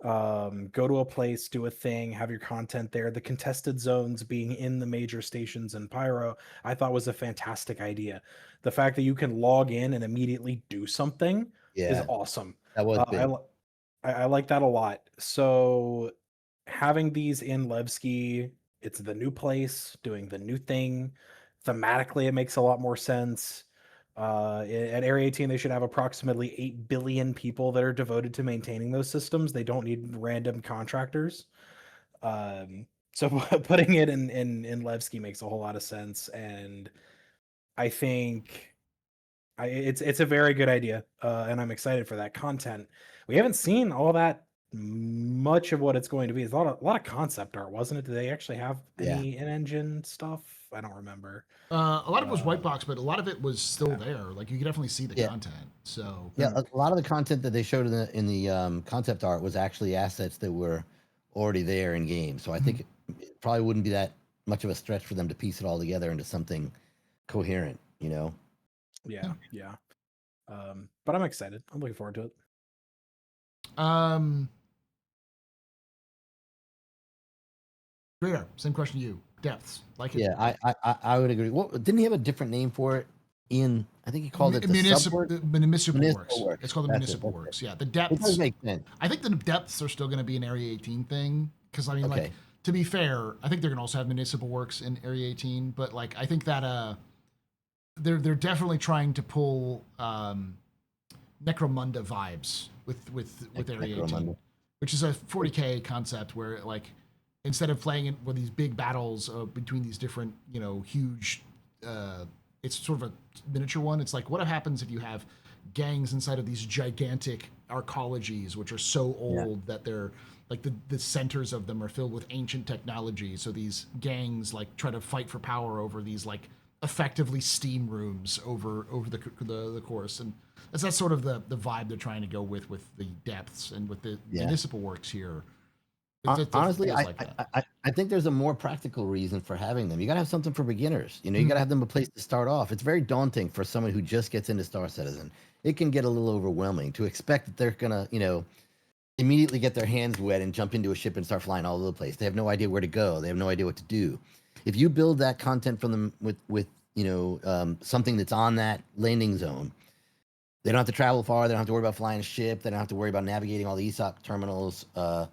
Go to a place, do a thing, have your content there. The contested zones being in the major stations in Pyro, I thought was a fantastic idea. The fact that you can log in and immediately do something is awesome. That was big. I like that a lot. So having these in Levski, it's the new place doing the new thing. Thematically, it makes a lot more sense. At Area 18, they should have approximately 8 billion people that are devoted to maintaining those systems. They don't need random contractors. So putting it in Levski makes a whole lot of sense, and I think it's a very good idea, and I'm excited for that content. We haven't seen all that much of what it's going to be. It's a lot of concept art, wasn't it? Did they actually have any in-engine stuff? I don't remember. A lot of it was white box, but a lot of it was still there. Like you could definitely see the content. So a lot of the content that they showed in the concept art was actually assets that were already there in game. So I think it probably wouldn't be that much of a stretch for them to piece it all together into something coherent. You know? Yeah. But I'm excited. I'm looking forward to it. Greer, same question to you. Depths, like it. Yeah, I would agree. What didn't he have a different name for it? I think he called it the municipal works. Works. It's called the municipal works. Yeah, the depths. It does make sense. I think the depths are still going to be an Area 18 thing, because I mean, like, to be fair, I think they're going to also have municipal works in Area 18. But like, I think that they're definitely trying to pull Necromunda vibes with Area 18, which is a 40K concept where like instead of playing it with these big battles between these different huge. It's sort of a miniature one. It's like, what happens if you have gangs inside of these gigantic arcologies, which are so old that they're like the centers of them are filled with ancient technology. So these gangs like try to fight for power over these like effectively steam rooms over the course, and that's sort of the vibe they're trying to go with the depths and with the municipal works here. Honestly, I think there's a more practical reason for having them. You got to have something for beginners. You got to have them a place to start off. It's very daunting for someone who just gets into Star Citizen. It can get a little overwhelming to expect that they're gonna, immediately get their hands wet and jump into a ship and start flying all over the place. They have no idea where to go. They have no idea what to do. If you build that content from them with something that's on that landing zone, they don't have to travel far. They don't have to worry about flying a ship. They don't have to worry about navigating all the ESOP terminals. All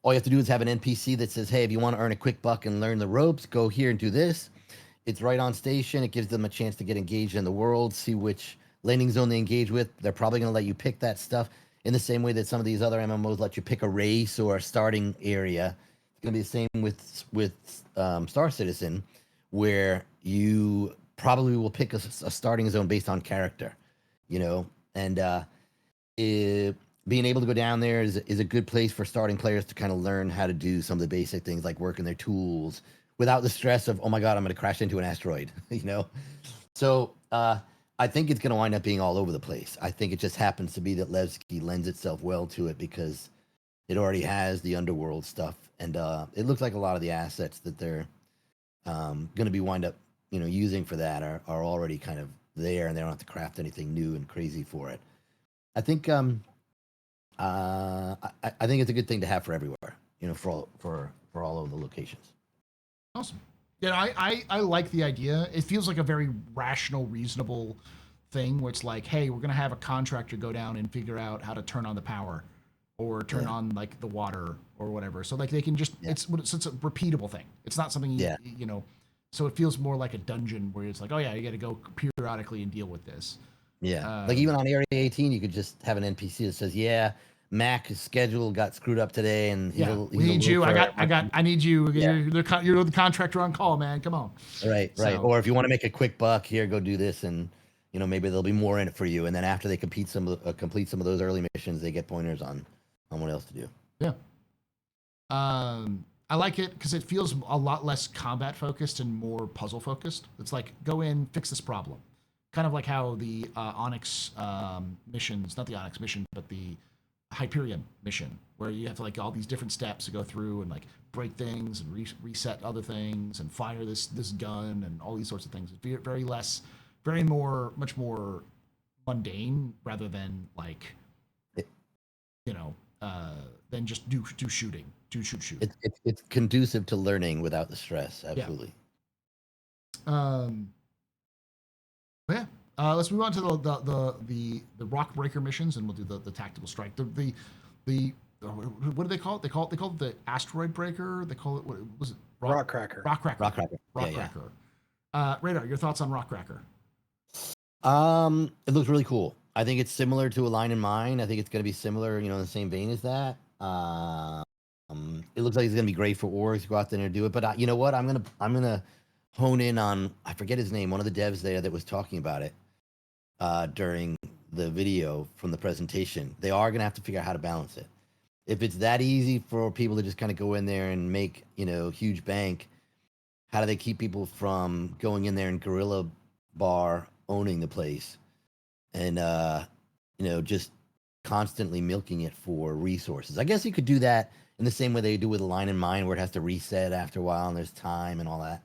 you have to do is have an NPC that says, "Hey, if you want to earn a quick buck and learn the ropes, go here and do this." It's right on station. It gives them a chance to get engaged in the world, see which landing zone they engage with. They're probably going to let you pick that stuff in the same way that some of these other MMOs let you pick a race or a starting area. It's going to be the same with Star Citizen, where you probably will pick a starting zone based on character, and being able to go down there is a good place for starting players to kind of learn how to do some of the basic things like working their tools without the stress of, oh my God, I'm going to crash into an asteroid, So I think it's going to wind up being all over the place. I think it just happens to be that Levski lends itself well to it because it already has the underworld stuff. And it looks like a lot of the assets that they're going to be wind up, using for that are already kind of there, and they don't have to craft anything new and crazy for it. I think I think it's a good thing to have for everywhere, for all of the locations. Awesome. Yeah, I like the idea. It feels like a very rational, reasonable thing where it's like, hey, we're gonna have a contractor go down and figure out how to turn on the power or turn on like the water or whatever. So like they can just it's a repeatable thing. It's not something so it feels more like a dungeon where it's like, oh yeah, you got to go periodically and deal with this. Yeah, like even on Area 18, you could just have an NPC that says, "Yeah, Mac's schedule got screwed up today, and we need you. I need you. Yeah. You're the contractor on call, man. Come on." Right. So- Or if you want to make a quick buck, here, go do this, and maybe there'll be more in it for you. And then after they complete some of those early missions, they get pointers on what else to do. Yeah. I like it because it feels a lot less combat focused and more puzzle focused. It's like go in, fix this problem, kind of like how the Onyx missions, not the Onyx mission, but the Hyperion mission, where you have to like all these different steps to go through and like break things and reset other things and fire this gun and all these sorts of things. It's much more mundane rather than like, than just do shooting, shoot. It's conducive to learning without the stress. Absolutely. Yeah. Let's move on to the rock breaker missions, and we'll do the tactical strike. The what do they call it? They call it the asteroid breaker. They call it, what was it? Rock cracker. Rock cracker. Yeah. Cracker. Radar, your thoughts on rock cracker? It looks really cool. I think it's similar to A Line in Mine. I think it's going to be similar, in the same vein as that. It looks like it's going to be great for orgs to go out there and do it. But you know what? I'm gonna hone in on, I forget his name, one of the devs there that was talking about it during the video from the presentation. They are going to have to figure out how to balance it. If it's that easy for people to just kind of go in there and make, huge bank, how do they keep people from going in there and guerrilla bar owning the place and, just constantly milking it for resources? I guess you could do that in the same way they do with A Line in Mine, where it has to reset after a while and there's time and all that.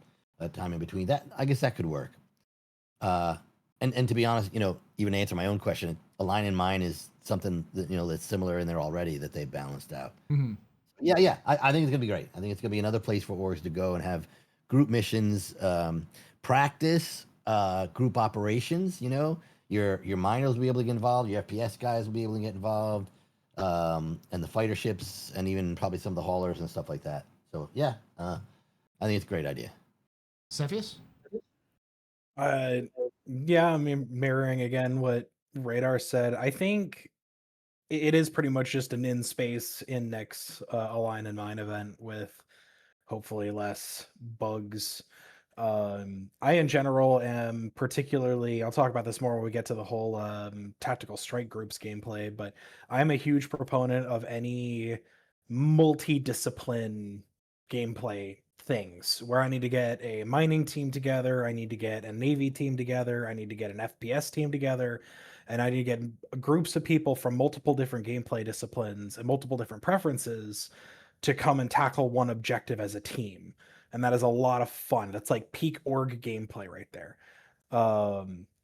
Time in between that, I guess that could work. And to be honest, even to answer my own question, A Line in Mine is something that that's similar in there already that they balanced out. Mm-hmm. Yeah. I think it's gonna be great. I think it's gonna be another place for orgs to go and have group missions, practice, group operations. Your miners will be able to get involved. Your FPS guys will be able to get involved, and the fighter ships, and even probably some of the haulers and stuff like that. So yeah, I think it's a great idea. Cepheus? Yeah, I mean, mirroring again what Radar said, I think it is pretty much just an in-space index A Line in Mine event with hopefully less bugs. I in general am particularly, I'll talk about this more when we get to the whole tactical strike groups gameplay, but I'm a huge proponent of any multi-discipline gameplay things where I need to get a mining team together, I need to get a navy team together, I need to get an FPS team together, and I need to get groups of people from multiple different gameplay disciplines and multiple different preferences to come and tackle one objective as a team. And that is a lot of fun. That's like peak org gameplay right there.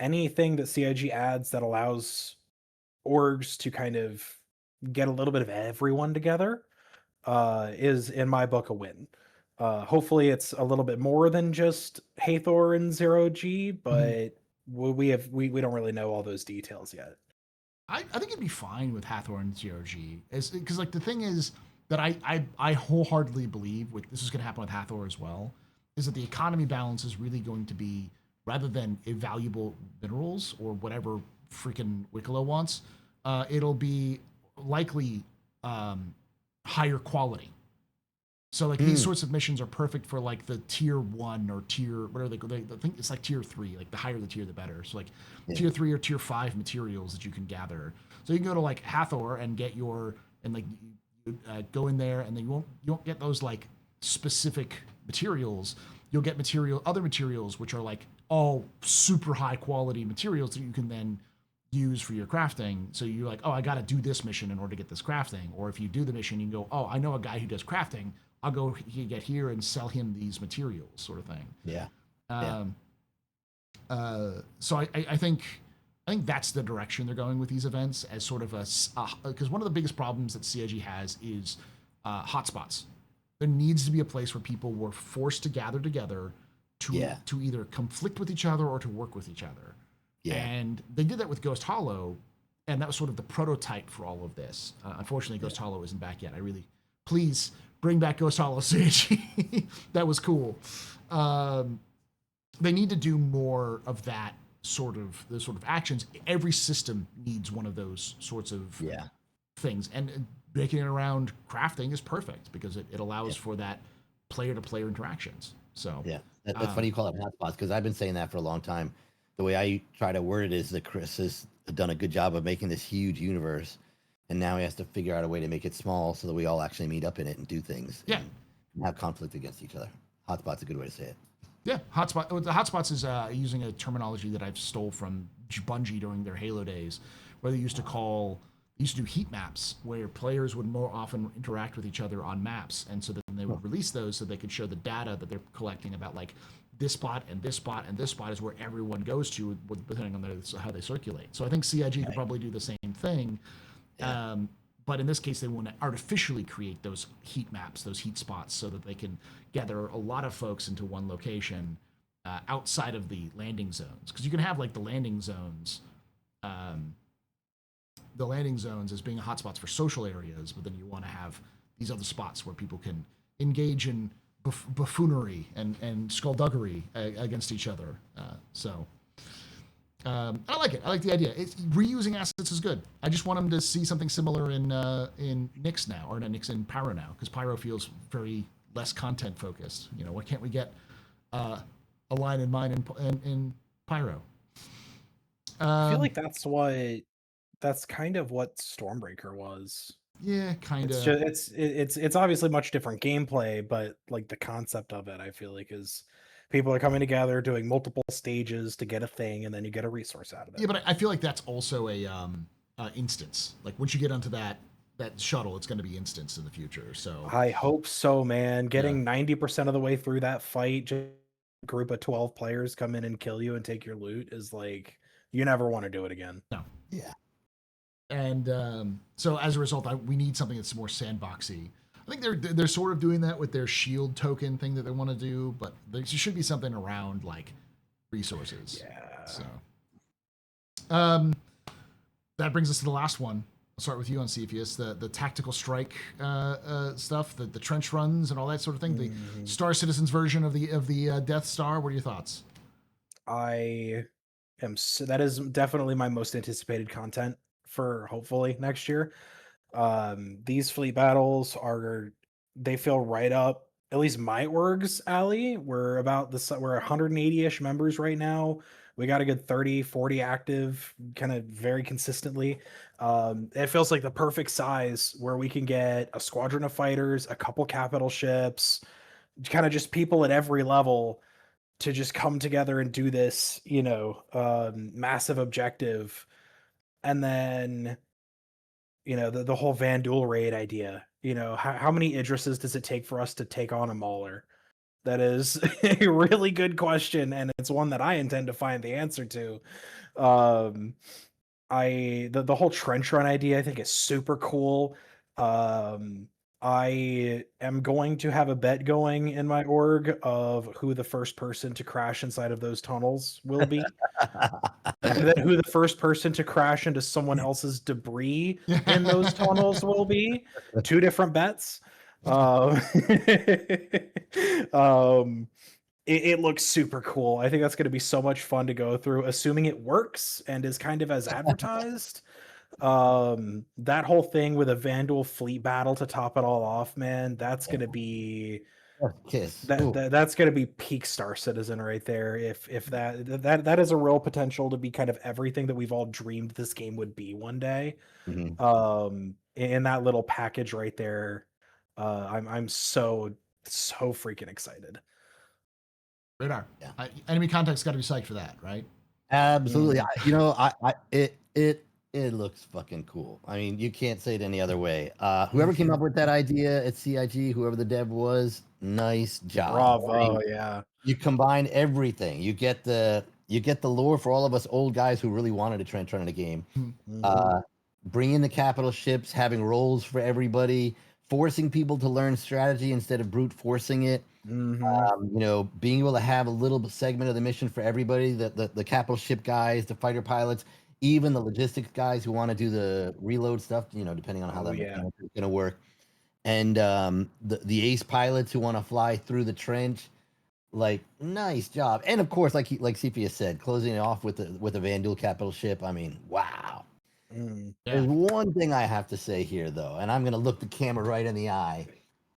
Anything that CIG adds that allows orgs to kind of get a little bit of everyone together, is in my book a win. Hopefully it's a little bit more than just Hathor and Zero G, but we don't really know all those details yet. I think it'd be fine with Hathor and Zero G, because like the thing is that I wholeheartedly believe with this is going to happen with Hathor as well, is that the economy balance is really going to be, rather than valuable minerals or whatever freaking Wicklow wants, it'll be likely higher quality. So like these sorts of missions are perfect for like the tier 1 or tier whatever they I think it's like tier 3, like the higher the tier the better. So like tier 3 or tier 5 materials that you can gather. So you can go to like Hathor and get your and like go in there, and then you won't get those like specific materials. You'll get other materials which are like all super high quality materials that you can then use for your crafting. So you're like, oh, I got to do this mission in order to get this crafting. Or if you do the mission, you can go, oh, I know a guy who does crafting. I'll go get here and sell him these materials, sort of thing. Yeah. So I think that's the direction they're going with these events, as sort of because one of the biggest problems that CIG has is hotspots. There needs to be a place where people were forced to gather together to either conflict with each other or to work with each other. Yeah. And they did that with Ghost Hollow, and that was sort of the prototype for all of this. Unfortunately, Ghost Hollow isn't back yet. Please bring back Ghost Hollow CIG. That was cool. They need to do more of that those sort of actions. Every system needs one of those sorts of things, and making it around crafting is perfect because it allows for that player-to-player interactions. So that's funny you call it hotspots, because I've been saying that for a long time. The way I try to word it is that Chris has done a good job of making this huge universe, and now he has to figure out a way to make it small so that we all actually meet up in it and do things. Yeah. And have conflict against each other. Hotspot's a good way to say it. Yeah, the hotspots is using a terminology that I've stole from Bungie during their Halo days, where they used to do heat maps where players would more often interact with each other on maps, and so then they would release those so they could show the data that they're collecting about like this spot and this spot and this spot is where everyone goes to, depending on how they circulate. So I think CIG could probably do the same thing. Yeah. But in this case, they want to artificially create those heat maps, those heat spots, so that they can gather a lot of folks into one location outside of the landing zones. Because you can have like the landing zones as being hotspots for social areas, but then you want to have these other spots where people can engage in buffoonery and skullduggery against each other. I like it. I like the idea. Reusing assets is good. I just want them to see something similar in Nyx now, or not Nyx, in Pyro now, because Pyro feels very less content focused. You know, why can't we get a line in mine in Pyro? I feel like that's kind of what Stormbreaker was. Yeah, kind of. It's obviously much different gameplay, but like the concept of it, I feel like is people are coming together doing multiple stages to get a thing, and then you get a resource out of it. Yeah, but I feel like that's also a instance. Like once you get onto that shuttle, it's going to be instance in the future. So I hope so, man. Getting 90% of the way through that fight, just a group of 12 players come in and kill you and take your loot is like, you never want to do it again. No. Yeah. And so as a result, we need something that's more sandboxy. I think they're sort of doing that with their shield token thing that they want to do, but there should be something around like resources. Yeah. So that brings us to the last one. I'll start with you on Cepheus, the tactical strike stuff, the trench runs and all that sort of thing. The Star Citizen's version of the Death Star. What are your thoughts? That is definitely my most anticipated content for hopefully next year. These fleet battles they feel right up at least my org's alley. We're 180-ish members right now. We got a good 30-40 active, kind of very consistently. It feels like the perfect size where we can get a squadron of fighters, a couple capital ships, kind of just people at every level to just come together and do this, massive objective. And then, the whole Vanduul raid idea, how many Idrises does it take for us to take on a Mauler? That is a really good question, and it's one that I intend to find the answer to. the whole trench run idea I think is super cool. I am going to have a bet going in my org of who the first person to crash inside of those tunnels will be, and then who the first person to crash into someone else's debris in those tunnels will be. Two different bets. Um, um, it looks super cool. I think that's going to be so much fun to go through, assuming it works and is kind of as advertised. That whole thing with a Vandal fleet battle to top it all off, man, that's going to be Kiss. Ooh. that's going to be peak Star Citizen right there. If that is a real potential to be kind of everything that we've all dreamed this game would be one day. In that little package right there, I'm so freaking excited. Radar. Yeah. Enemy contact's got to be psyched for that, right? Absolutely. It looks fucking cool. I mean, you can't say it any other way. Whoever came up with that idea at CIG, whoever the dev was, nice job. Bravo, yeah. You combine everything. You get the lore for all of us old guys who really wanted a trench run in a game. Bring in the capital ships, having roles for everybody, forcing people to learn strategy instead of brute forcing it. Being able to have a little segment of the mission for everybody, the capital ship guys, the fighter pilots, even the logistics guys who want to do the reload stuff, depending on how that is going to work. And the ace pilots who want to fly through the trench. Like, nice job. And of course, like Cepheus said, closing it off with a Vandal capital ship. I mean, wow. There's one thing I have to say here, though, and I'm going to look the camera right in the eye.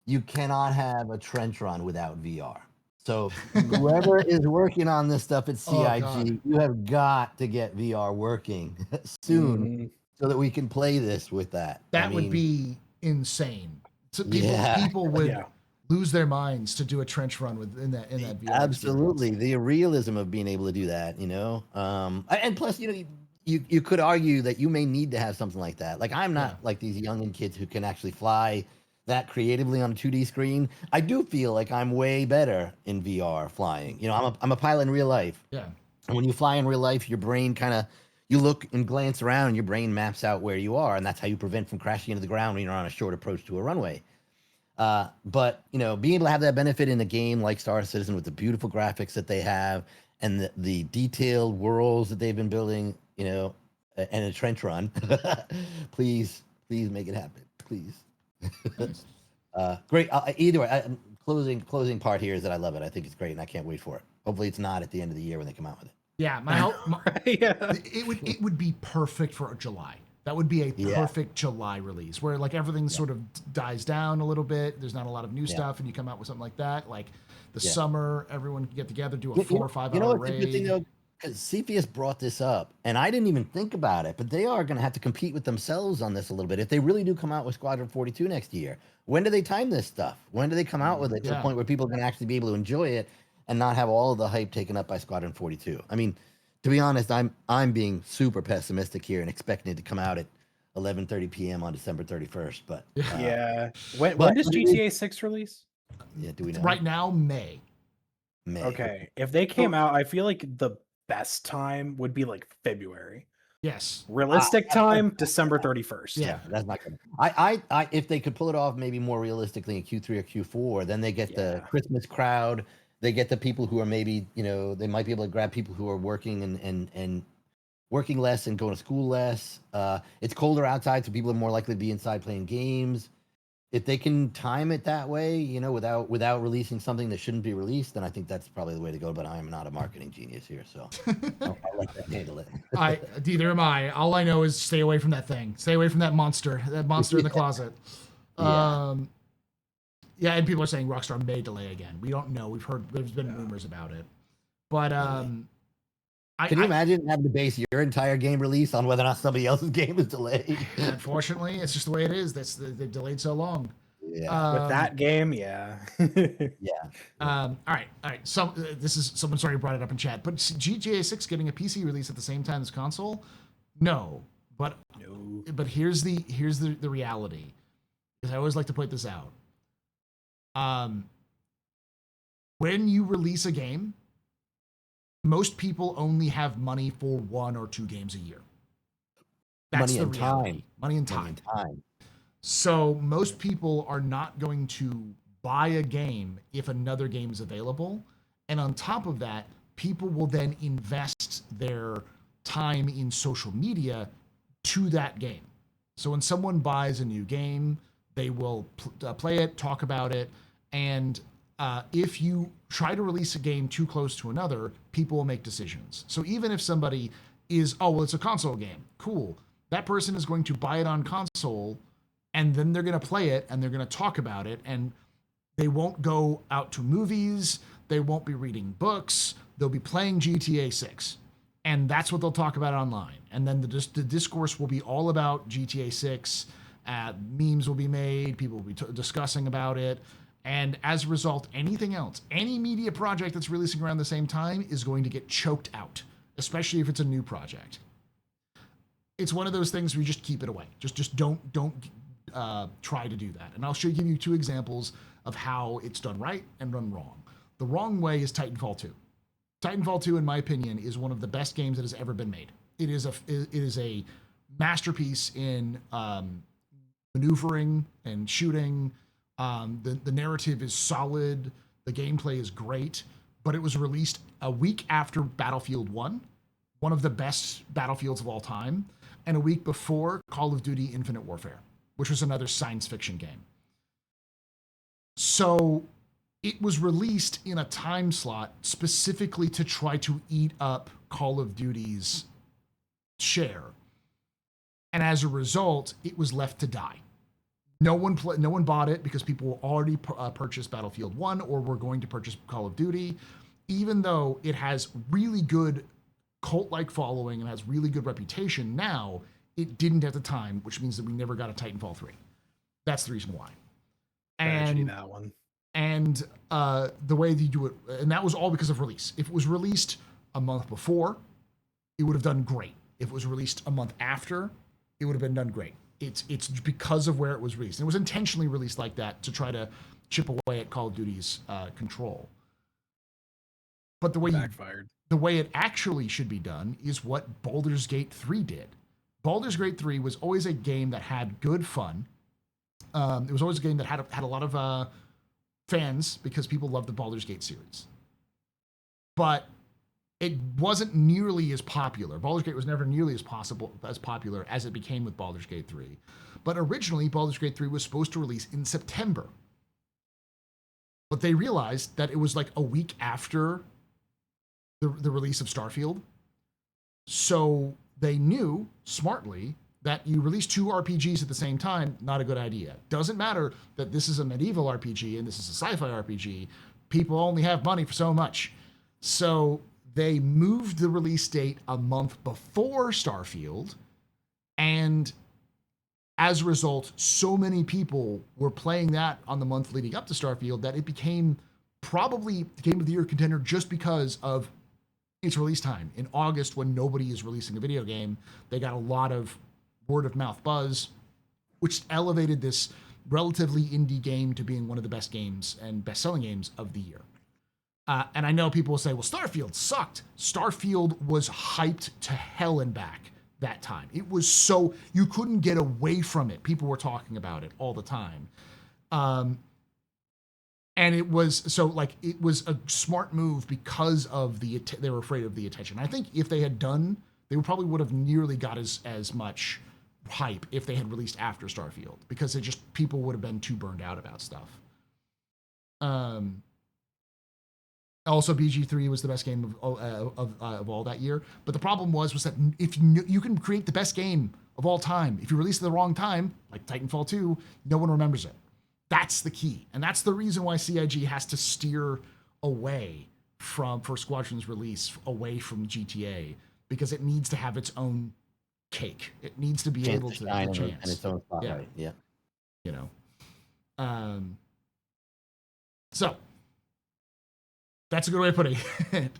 You cannot have a trench run without VR. So whoever is working on this stuff at CIG, you have got to get VR working soon so that we can play this with that. That would be insane. So people would lose their minds to do a trench run in that VR. Absolutely, experience. The realism of being able to do that, and plus, you could argue that you may need to have something like that. Like, I'm not like these young kids who can actually fly that creatively on a 2D screen. I do feel like I'm way better in VR flying. I'm a pilot in real life. Yeah. And when you fly in real life, your brain you look and glance around, and your brain maps out where you are, and that's how you prevent from crashing into the ground when you're on a short approach to a runway. But being able to have that benefit in a game like Star Citizen with the beautiful graphics that they have and the detailed worlds that they've been building, and a trench run, please make it happen, please. Great. Either way, closing part here is that I love it. I think it's great, and I can't wait for it. Hopefully, it's not at the end of the year when they come out with it. Yeah, it would be perfect for July. That would be a perfect July release where like everything sort of dies down a little bit. There's not a lot of new stuff, and you come out with something like that. Like the summer, everyone can get together, do a 4 or 5 hour raid. It's a good thing though, because Cepheus brought this up, and I didn't even think about it, but they are going to have to compete with themselves on this a little bit. If they really do come out with Squadron 42 next year, when do they time this stuff? When do they come out with it to the point where people can actually be able to enjoy it and not have all of the hype taken up by Squadron 42? I mean, to be honest, I'm being super pessimistic here and expecting it to come out at 11:30 p.m. on December 31st. But when does GTA 6 release? Yeah, do we know? Right now, May. Okay, if they came out, I feel like the best time would be like February. Yes. Realistic time, December 31st. Yeah, that's not good. I if they could pull it off maybe more realistically in Q3 or Q4, then they get the Christmas crowd. They get the people who are maybe, they might be able to grab people who are working and working less and going to school less. It's colder outside, so people are more likely to be inside playing games. If they can time it that way, without releasing something that shouldn't be released, then I think that's probably the way to go. But I am not a marketing genius here, so I'll let them handle it. Neither am I. All I know is stay away from that thing. Stay away from that monster in the closet. And people are saying Rockstar may delay again. We don't know. We've heard there's been rumors about it, but can you imagine having to base your entire game release on whether or not somebody else's game is delayed? Unfortunately, it's just the way it is. They've delayed so long. Yeah. With that game, All right. So this is someone's already brought it up in chat, but GTA 6 getting a PC release at the same time as console? No. But here's the reality. Because I always like to point this out. When you release a game, most people only have money for 1 or 2 games a year. That's money the and reality. time. Money and Money time. and time. So most people are not going to buy a game if another game is available. And on top of that, people will then invest their time in social media to that game. So when someone buys a new game, they will play it, talk about it, and if you try to release a game too close to another, people will make decisions. So even if somebody is, oh, well, it's a console game, cool. That person is going to buy it on console, and then they're going to play it, and they're going to talk about it, and they won't go out to movies. They won't be reading books. They'll be playing GTA 6. And that's what they'll talk about online. And then the discourse will be all about GTA 6. Memes will be made. People will be discussing about it. And as a result, anything else, any media project that's releasing around the same time is going to get choked out, especially if it's a new project. It's one of those things where you just keep it away. Just don't try to do that. And I'll give you 2 examples of how it's done right and done wrong. The wrong way is Titanfall 2. Titanfall 2, in my opinion, is one of the best games that has ever been made. It is a masterpiece in maneuvering and shooting. The narrative is solid. The gameplay is great. But it was released a week after Battlefield 1, one of the best Battlefields of all time, and a week before Call of Duty Infinite Warfare, which was another science fiction game. So it was released in a time slot specifically to try to eat up Call of Duty's share. And as a result, it was left to die. No one bought it because people already purchased Battlefield 1 or were going to purchase Call of Duty, even though it has really good cult-like following and has really good reputation now. It didn't at the time, which means that we never got a Titanfall 3. That's the reason why. And that one. And the way you do it, and that was all because of release. If it was released a month before, it would have done great. If it was released a month after, it would have been done great. It's because of where it was released. And it was intentionally released like that to try to chip away at Call of Duty's control. But the way it actually should be done is what Baldur's Gate 3 did. Baldur's Gate 3 was always a game that had good fun. It was always a game that had a lot of fans because people loved the Baldur's Gate series. But it wasn't nearly as popular. Baldur's Gate was never nearly as popular as it became with Baldur's Gate 3. But originally, Baldur's Gate 3 was supposed to release in September. But they realized that it was like a week after the release of Starfield. So they knew, smartly, that you release 2 RPGs at the same time, not a good idea. Doesn't matter that this is a medieval RPG and this is a sci-fi RPG. People only have money for so much. So they moved the release date a month before Starfield, and as a result, so many people were playing that on the month leading up to Starfield that it became probably the Game of the Year contender just because of its release time. In August, when nobody is releasing a video game, they got a lot of word of mouth buzz, which elevated this relatively indie game to being one of the best games and best selling games of the year. And I know people will say, well, Starfield sucked. Starfield was hyped to hell and back that time. It was so, you couldn't get away from it. People were talking about it all the time. And it was, so like, it was a smart move because of they were afraid of the attention. I think if they had done, they probably would have nearly got as much hype if they had released after Starfield, because it just, people would have been too burned out about stuff. Also, BG3 was the best game of all that year. But the problem was that if you can create the best game of all time, if you release it at the wrong time, like Titanfall 2, no one remembers it. That's the key. And that's the reason why CIG has to steer away for Squadron's release, away from GTA, because it needs to have its own cake. It needs to be able to have a chance. And its own spotlight, yeah. You know. So that's a good way of putting it.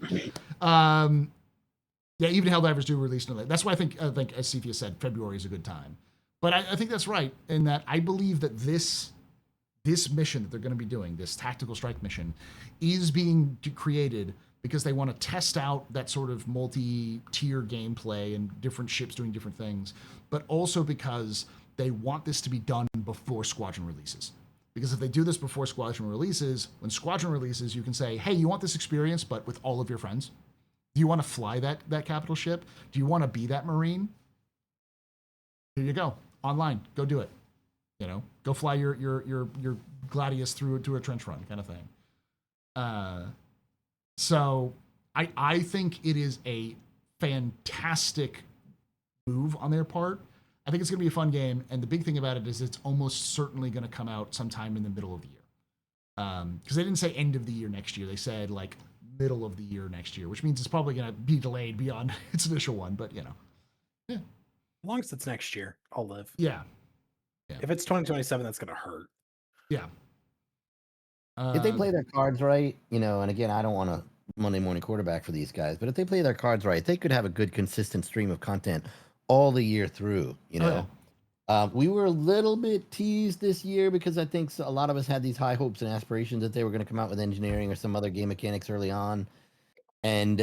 Yeah, even Helldivers do release no. That's why I think as Cephia said, February is a good time. But I think that's right in that I believe that this mission that they're going to be doing, this tactical strike mission, is being created because they want to test out that sort of multi-tier gameplay and different ships doing different things, but also because they want this to be done before Squadron releases. Because if they do this before Squadron releases, when Squadron releases, you can say, hey, you want this experience, but with all of your friends? Do you want to fly that capital ship? Do you want to be that Marine? Here you go. Online. Go do it. Go fly your Gladius through a trench run kind of thing. So I think it is a fantastic move on their part. I think it's going to be a fun game, and the big thing about it is it's almost certainly going to come out sometime in the middle of the year. Because they didn't say end of the year next year. They said like middle of the year next year, which means it's probably going to be delayed beyond its initial one, but yeah. As long as it's next year, I'll live. Yeah. If it's 2027, that's going to hurt. Yeah. If they play their cards right, and again, I don't want to Monday morning quarterback for these guys, but if they play their cards right, they could have a good, consistent stream of content all the year through. We were a little bit teased this year because I think a lot of us had these high hopes and aspirations that they were going to come out with engineering or some other game mechanics early on. And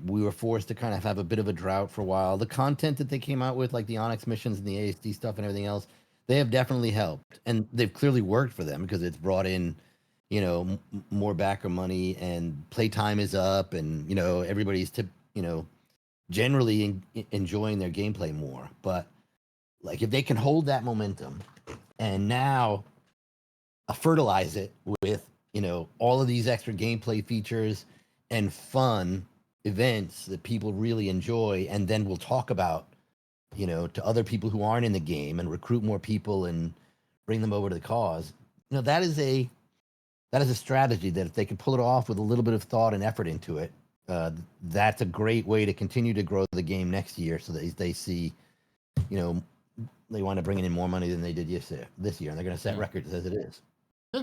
we were forced to kind of have a bit of a drought for a while. The content that they came out with, like the Onyx missions and the ASD stuff and everything else, they have definitely helped. And they've clearly worked for them because it's brought in, more backer money, and playtime is up, and, everybody's, generally enjoying their gameplay more. But like if they can hold that momentum and now fertilize it with, all of these extra gameplay features and fun events that people really enjoy, and then we'll talk about, to other people who aren't in the game and recruit more people and bring them over to the cause. That is a strategy that if they can pull it off with a little bit of thought and effort into it, that's a great way to continue to grow the game next year, so that they see, they want to bring in more money than they did this year, and they're going to set records as it is. Yeah.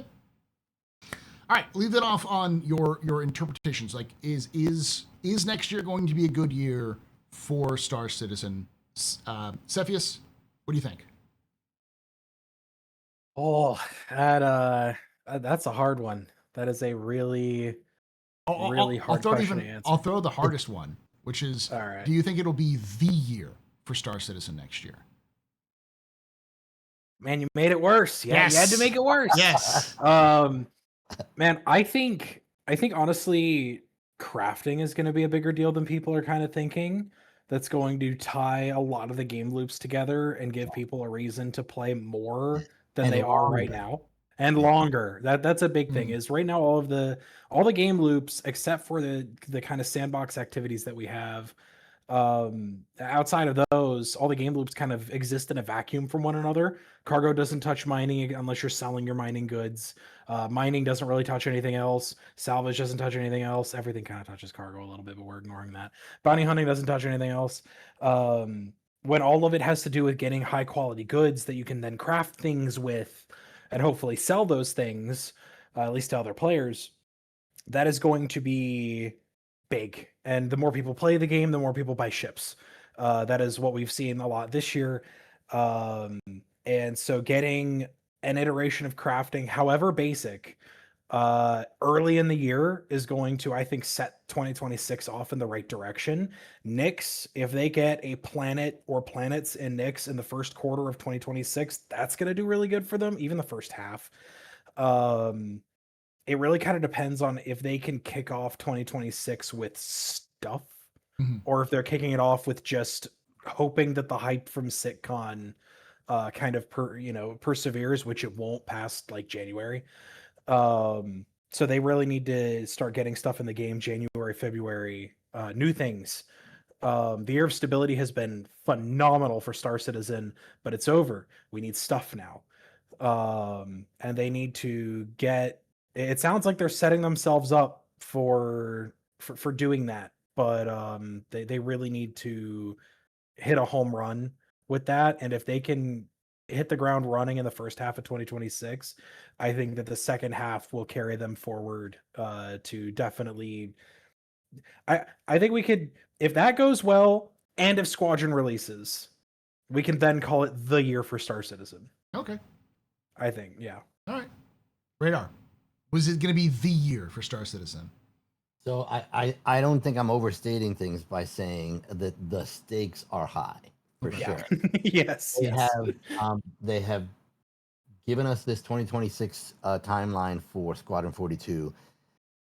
All right, leave that off on your interpretations. Like, is next year going to be a good year for Star Citizen? Cepheus, what do you think? Oh, that's a hard one. That is a really hard question to answer. I'll throw the hardest one, which is, all right, do you think it'll be the year for Star Citizen next year? Man, you made it worse. Yeah, yes. You had to make it worse. Yes. Man, I think honestly, crafting is going to be a bigger deal than people are kind of thinking. That's going to tie a lot of the game loops together and give people a reason to play more than they are right now, and longer. That's a big thing. Is right now all the game loops, except for the kind of sandbox activities that we have, outside of those, all the game loops kind of exist in a vacuum from one another. Cargo doesn't touch mining unless you're selling your mining goods. Mining doesn't really touch anything else. Salvage doesn't touch anything else. Everything kind of touches cargo a little bit, but we're ignoring that. Bounty hunting doesn't touch anything else. When all of it has to do with getting high quality goods that you can then craft things with and hopefully sell those things, at least to other players, that is going to be big. And the more people play the game, the more people buy ships. That is what we've seen a lot this year. And so getting an iteration of crafting, however basic, early in the year is going to, I think, set 2026 off in the right direction. Nyx, if they get a planet or planets in Nyx in the first quarter of 2026, that's going to do really good for them, even the first half. It really kind of depends on if they can kick off 2026 with stuff, or if they're kicking it off with just hoping that the hype from CitizenCon kind of perseveres, which it won't past like January. So they really need to start getting stuff in the game January, February, new things. The year of stability has been phenomenal for Star Citizen, but it's over. We need stuff now. And they need to get, it sounds like they're setting themselves up for doing that, but they really need to hit a home run with that. And if they can hit the ground running in the first half of 2026, I think that the second half will carry them forward to definitely. I think we could, if that goes well, and if Squadron releases, we can then call it the year for Star Citizen. Okay. I think, yeah. All right. Radar. Was it going to be the year for Star Citizen? So I don't think I'm overstating things by saying that the stakes are high for Okay. sure. Yes, They yes. have given us this 2026 timeline for Squadron 42.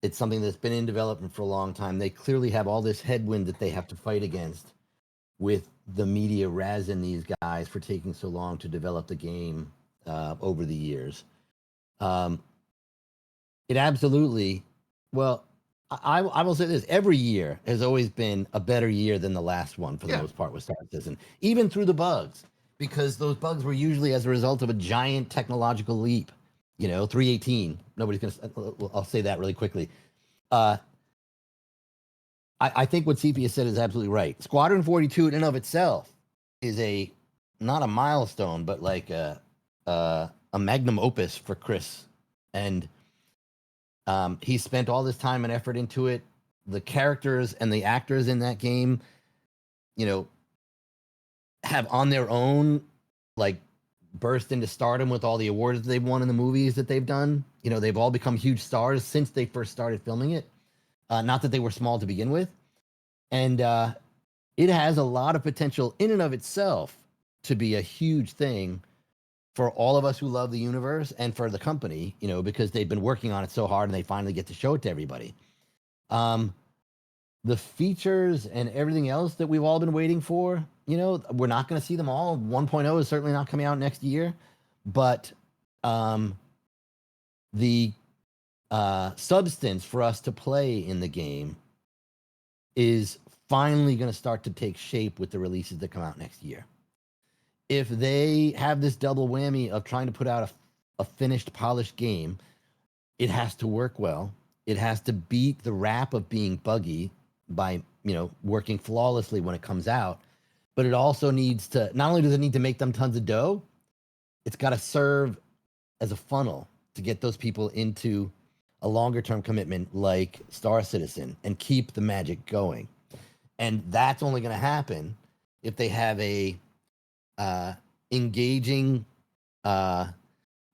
It's something that's been in development for a long time. They clearly have all this headwind that they have to fight against with the media razzing these guys for taking so long to develop the game over the years. It absolutely, well, I will say this: every year has always been a better year than the last one for the Yeah. most part with Star Citizen, even through the bugs, because those bugs were usually as a result of a giant technological leap. 318. Nobody's gonna. I'll say that really quickly. I think what Sepia said is absolutely right. Squadron 42 in and of itself is not a milestone, but like a magnum opus for Chris. And he spent all this time and effort into it. The characters and the actors in that game, have on their own, like, burst into stardom with all the awards they've won in the movies that they've done. They've all become huge stars since they first started filming it. Not that they were small to begin with. And it has a lot of potential in and of itself to be a huge thing for all of us who love the universe and for the company, because they've been working on it so hard and they finally get to show it to everybody. The features and everything else that we've all been waiting for, we're not going to see them all. 1.0 is certainly not coming out next year, but the substance for us to play in the game is finally going to start to take shape with the releases that come out next year. If they have this double whammy of trying to put out a finished, polished game, it has to work well. It has to beat the rap of being buggy by, working flawlessly when it comes out. But it also needs to, not only does it need to make them tons of dough, it's got to serve as a funnel to get those people into a longer term commitment like Star Citizen and keep the magic going. And that's only going to happen if they have a engaging,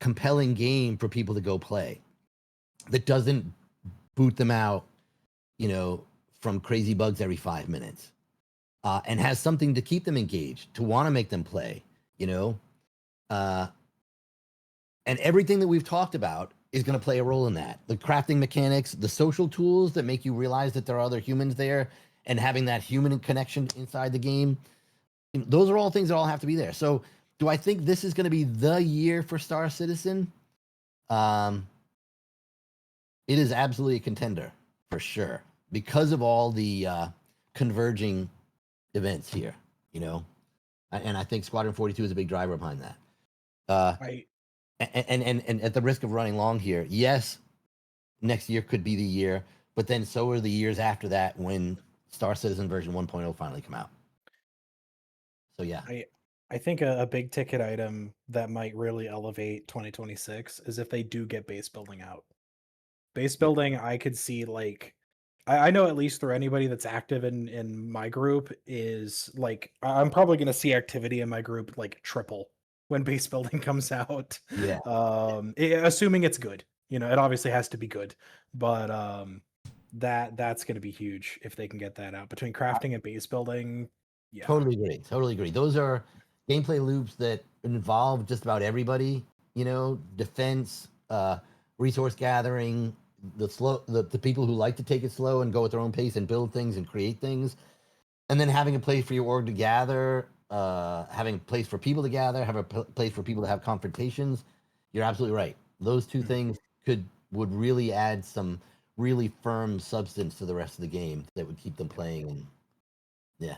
compelling game for people to go play that doesn't boot them out, from crazy bugs every 5 minutes, and has something to keep them engaged, to want to make them play, and everything that we've talked about is going to play a role in that. The crafting mechanics, the social tools that make you realize that there are other humans there, and having that human connection inside the game. Those are all things that all have to be there. So do I think this is going to be the year for Star Citizen? It is absolutely a contender for sure because of all the converging events here, and I think Squadron 42 is a big driver behind that. I And at the risk of running long here, yes, next year could be the year, but then so are the years after that when Star Citizen version 1.0 finally come out. So yeah. I think a big ticket item that might really elevate 2026 is if they do get base building out. Base building, I could see, like, I know at least through anybody that's active in my group is like, I'm probably going to see activity in my group like triple when base building comes out. Yeah. Assuming it's good, it obviously has to be good, but that's going to be huge if they can get that out between crafting and base building. Yeah. Totally agree. Those are gameplay loops that involve just about everybody, defense, resource gathering, the people who like to take it slow and go at their own pace and build things and create things, and then having a place for your org to gather, having a place for people to gather, have a place for people to have confrontations. You're absolutely right. Those two things would really add some really firm substance to the rest of the game that would keep them playing. And yeah.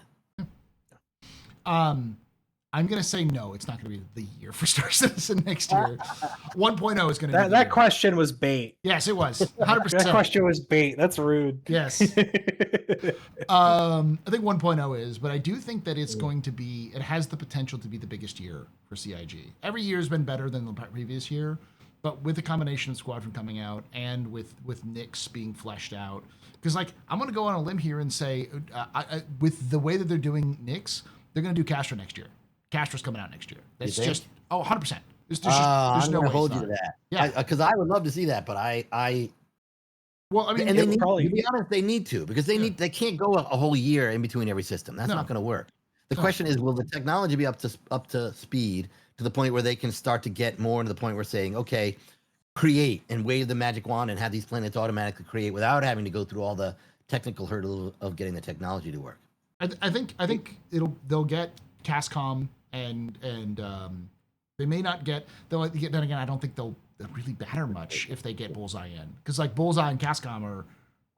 I'm going to say no, it's not going to be the year for Star Citizen next year. 1.0 is going to be that question was bait. Yes, it was. 100%. That question was bait. That's rude. Yes. I think 1.0 is, but I do think that it's going to be, it has the potential to be the biggest year for CIG. Every year has been better than the previous year, but with the combination of Squadron coming out and with Nyx being fleshed out, because like I'm going to go on a limb here and say, with the way that they're doing Nyx, they're going to do Castro next year. Castro's coming out next year. That's just 100%. There's I'm no way hold it's you to not. that. Yeah, because I would love to see that, but I Well, I mean, And it they need, probably- to be honest, they need to, because they Yeah. they can't go a whole year in between every system. That's No. not going to work. The No. question is, will the technology be up to speed to the point where they can start to get more to the point where saying, okay, create and wave the magic wand and have these planets automatically create without having to go through all the technical hurdle of getting the technology to work. I think they'll get Cascom and they may not get they'll get. Then again, I don't think they'll really matter much if they get Bullseye in, because like Bullseye and Cascom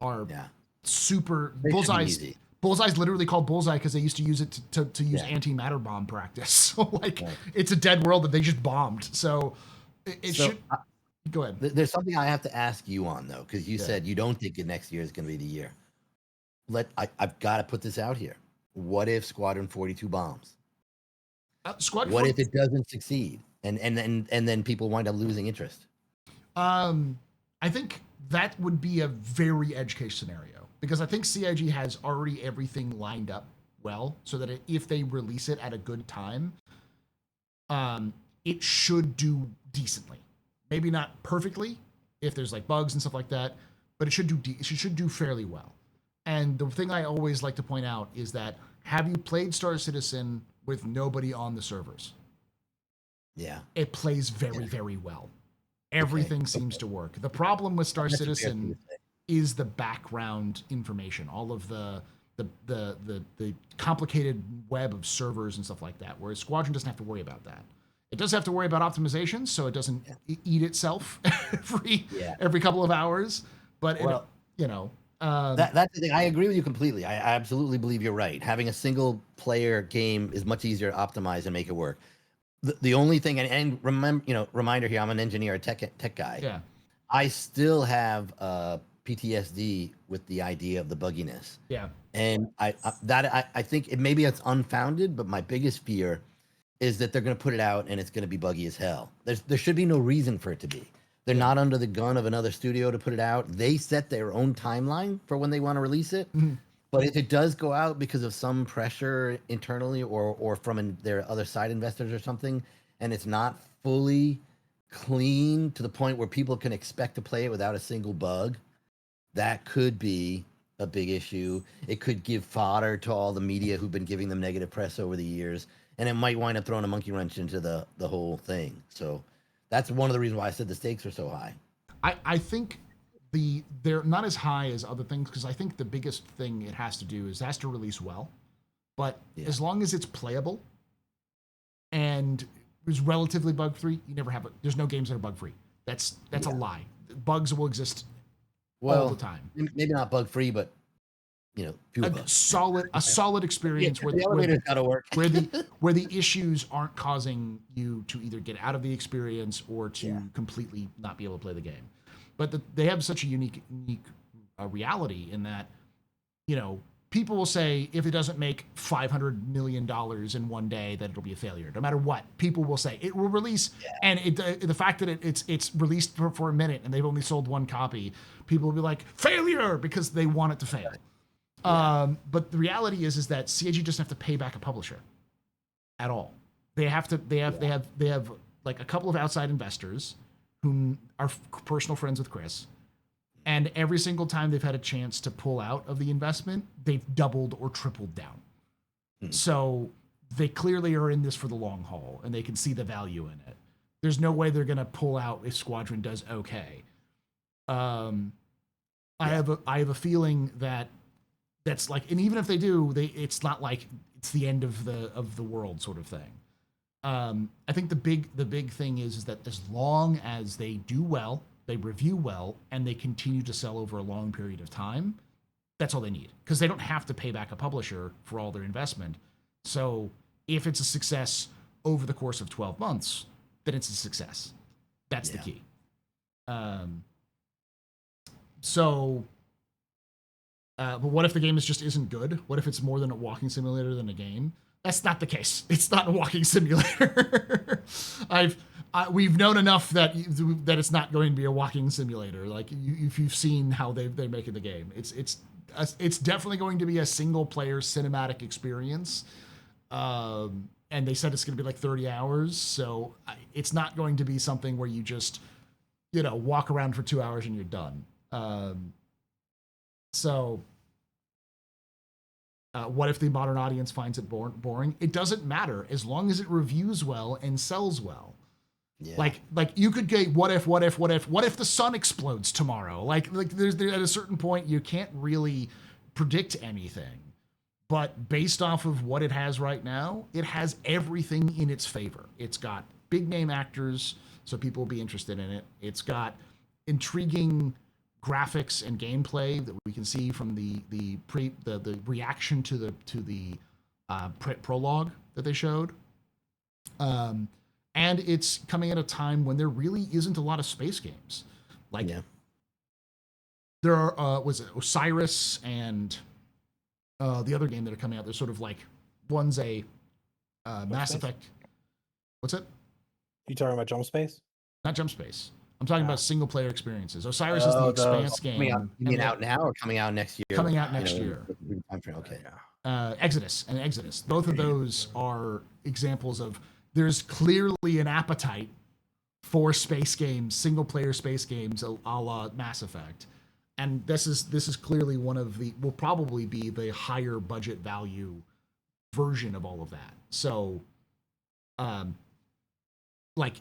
are Yeah. super. They should be Bullseye's easy. Bullseye's literally called Bullseye because they used to use it to use Yeah. antimatter bomb practice. So like Right. it's a dead world that they just bombed. So it So, should. Go ahead. There's something I have to ask you on, though, because you Yeah. said you don't think the next year is going to be the year. I've got to put this out here. What if Squadron 42 bombs? Squad. What if it doesn't succeed, and then people wind up losing interest? I think that would be a very edge case scenario, because I think CIG has already everything lined up well, so that if they release it at a good time, it should do decently. Maybe not perfectly if there's like bugs and stuff like that, but it should do fairly well. And the thing I always like to point out is that, have you played Star Citizen with nobody on the servers? Yeah. It plays very, very well. Everything seems to work. The problem with Star That's a fair Citizen thing to say. is the background information, all of the complicated web of servers and stuff like that, whereas Squadron doesn't have to worry about that. It does have to worry about optimization, so it doesn't eat itself every couple of hours. But Well, that's the thing. I agree with you completely. I absolutely believe you're right. Having a single player game is much easier to optimize and make it work. The only thing, and remember, reminder here, I'm an engineer, a tech guy. Yeah. I still have PTSD with the idea of the bugginess. Yeah. And I think maybe it's unfounded, but my biggest fear is that they're going to put it out and it's going to be buggy as hell. There should be no reason for it to be. They're not under the gun of another studio to put it out. They set their own timeline for when they want to release it. Mhm. But if it does go out because of some pressure internally or from their other side investors or something, and it's not fully clean to the point where people can expect to play it without a single bug, that could be a big issue. It could give fodder to all the media who've been giving them negative press over the years, and it might wind up throwing a monkey wrench into the whole thing. So that's one of the reasons why I said the stakes are so high. I think they're not as high as other things, because I think the biggest thing it has to do is it has to release well. But as long as it's playable and is relatively bug free, you never have there's no games that are bug free. That's a lie. Bugs will exist all the time. Maybe not bug free, but few A bugs. solid experience The elevator's got to work. where the issues aren't causing you to either get out of the experience or to completely not be able to play the game. But they have such a unique reality in that, people will say if it doesn't make $500 million in one day, that it'll be a failure. No matter what, people will say it will release, and the fact that it's released for a minute and they've only sold one copy, people will be like failure because they want it to fail. But the reality is that CIG doesn't have to pay back a publisher at all. They have like a couple of outside investors whom are personal friends with Chris. And every single time they've had a chance to pull out of the investment, they've doubled or tripled down. So they clearly are in this for the long haul, and they can see the value in it. There's no way they're going to pull out if Squadron does okay. I have a feeling that's like, and even if they do, it's not like it's the end of the world sort of thing. I think the big thing is that as long as they do well, they review well, and they continue to sell over a long period of time, that's all they need, because they don't have to pay back a publisher for all their investment. So if it's a success over the course of 12 months, then it's a success. That's the key. But what if the game isn't good? What if it's more than a walking simulator than a game? That's not the case. It's not a walking simulator. We've known enough that it's not going to be a walking simulator. Like if you've seen how they're making the game, it's definitely going to be a single player cinematic experience. And they said it's going to be like 30 hours, so it's not going to be something where you just walk around for 2 hours and you're done. So, what if the modern audience finds it boring? It doesn't matter as long as it reviews well and sells well. Yeah. Like you could get what if the sun explodes tomorrow? Like there's at a certain point you can't really predict anything. But based off of what it has right now, it has everything in its favor. It's got big name actors, so people will be interested in it. It's got intriguing graphics and gameplay that we can see from the reaction to the prologue that they showed. And it's coming at a time when there really isn't a lot of space games. Like there are was it Osiris and the other game that are coming out. They're sort of like one's a Mass Effect. What's it? You talking about Jump Space? Not Jump Space. I'm talking about single player experiences. Osiris is the Expanse game. You mean out now or coming out next year? Coming out next year. Okay. Exodus and Exodus. Both of those are examples of there's clearly an appetite for space games, single player space games, a la Mass Effect. And this is clearly one of the will probably be the higher budget value version of all of that. So like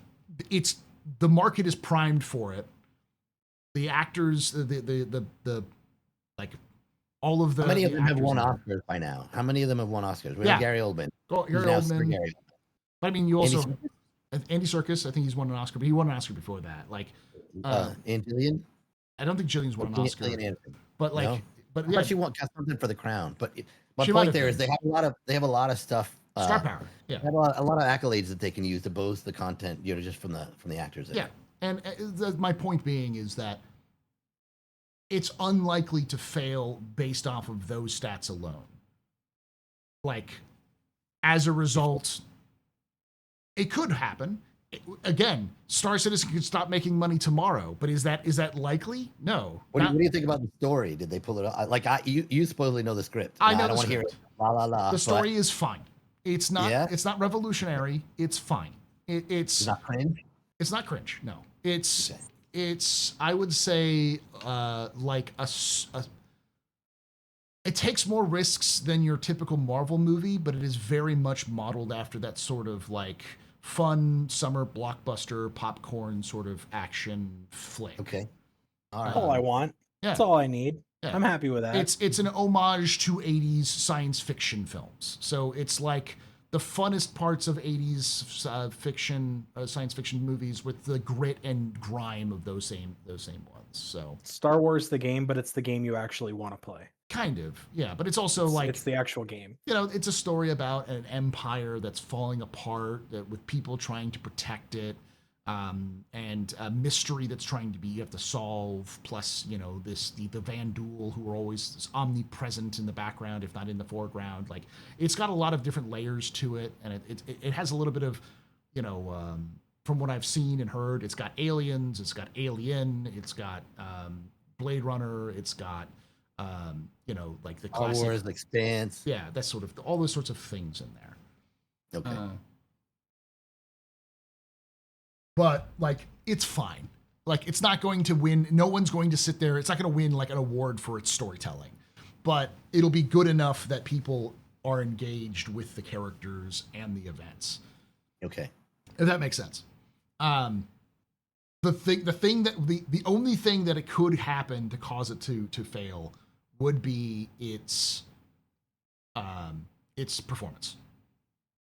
it's the market is primed for it. The actors, the like all of the. How many of them have won Oscars by now? How many of them have won Oscars? We have Gary Oldman. Gary Oldman. But I mean, you also Andy Serkis. I think he's won an Oscar, but he won an Oscar before that. Like, and Jillian. I don't think Jillian's won an Oscar. But like, no? but yeah, she got something for The Crown. But my she point there is they have a lot of stuff. Star power. Yeah, they have a lot of accolades that they can use to boast the content. Just from the actors. Yeah, and my point being is that it's unlikely to fail based off of those stats alone. Like, as a result, it could happen. Again, Star Citizen could stop making money tomorrow, but is that likely? No. What do you think about the story? Did they pull it off? Like you supposedly know the script. I know I don't want to hear it. La la la. The story is fine. It's not. Yeah? It's not revolutionary. It's fine. It's not cringe. It's not cringe. No. It's. I would say like a. It takes more risks than your typical Marvel movie, but it is very much modeled after that sort of like fun summer blockbuster popcorn sort of action flick. Okay. All right. All I want. Yeah. That's all I need. Yeah. I'm happy with that. It's an homage to 80s science fiction films. So it's like the funnest parts of 80s fiction, science fiction movies with the grit and grime of those same ones. So Star Wars the game, but it's the game you actually want to play. Kind of, yeah, but it's also it's the actual game. It's a story about an empire that's falling apart, with people trying to protect it, and a mystery that's you have to solve. Plus, the Vanduul, who are always omnipresent in the background, if not in the foreground. Like, it's got a lot of different layers to it, and it has a little bit of, from what I've seen and heard, it's got aliens, it's got Alien, it's got Blade Runner, it's got like the classic Star Wars, Expanse. Yeah, that's sort of all those sorts of things in there. Okay. But like, it's fine. Like, it's not going to win. No one's going to sit there. It's not going to win like an award for its storytelling, but it'll be good enough that people are engaged with the characters and the events. Okay. If that makes sense. The only thing that it could happen to cause it to fail would be its performance.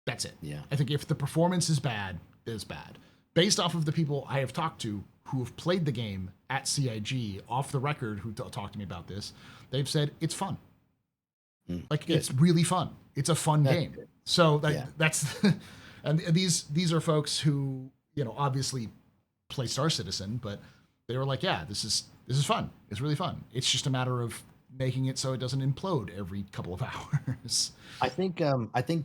That's it. Yeah. I think if the performance is bad, it's bad. Based off of the people I have talked to who have played the game at CIG, off the record, who talked to me about this, they've said it's fun. Like, good. It's really fun. It's a fun game. Good. So that's and these are folks who obviously play Star Citizen, but they were like, yeah, this is fun. It's really fun. It's just a matter of making it so it doesn't implode every couple of hours. I think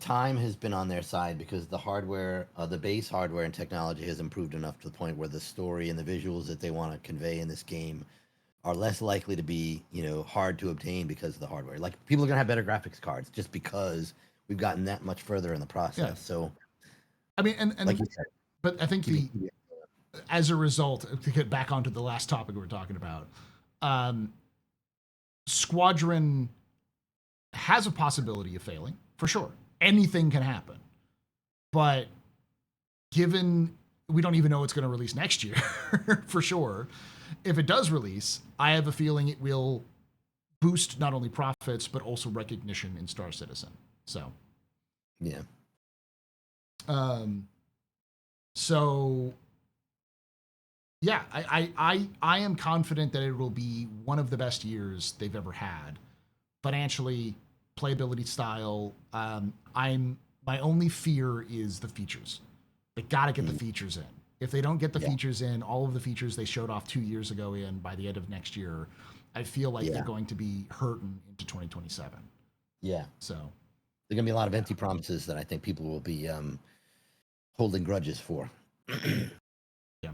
time has been on their side, because the hardware, the base hardware and technology has improved enough to the point where the story and the visuals that they want to convey in this game are less likely to be, hard to obtain because of the hardware. Like, people are gonna have better graphics cards just because we've gotten that much further in the process. Yeah. So, I mean, and like you said, but I think as a result, to get back onto the last topic we were talking about, Squadron has a possibility of failing, for sure. Anything can happen. But given we don't even know it's going to release next year, for sure, if it does release, I have a feeling it will boost not only profits, but also recognition in Star Citizen. So, Yeah. So yeah, I am confident that it will be one of the best years they've ever had, financially, playability style. My only fear is the features. They got to get the features in. If they don't get the features in, all of the features they showed off 2 years ago in by the end of next year, I feel like they're going to be hurting into 2027. Yeah. So there's gonna be a lot of empty promises that I think people will be holding grudges for. yeah.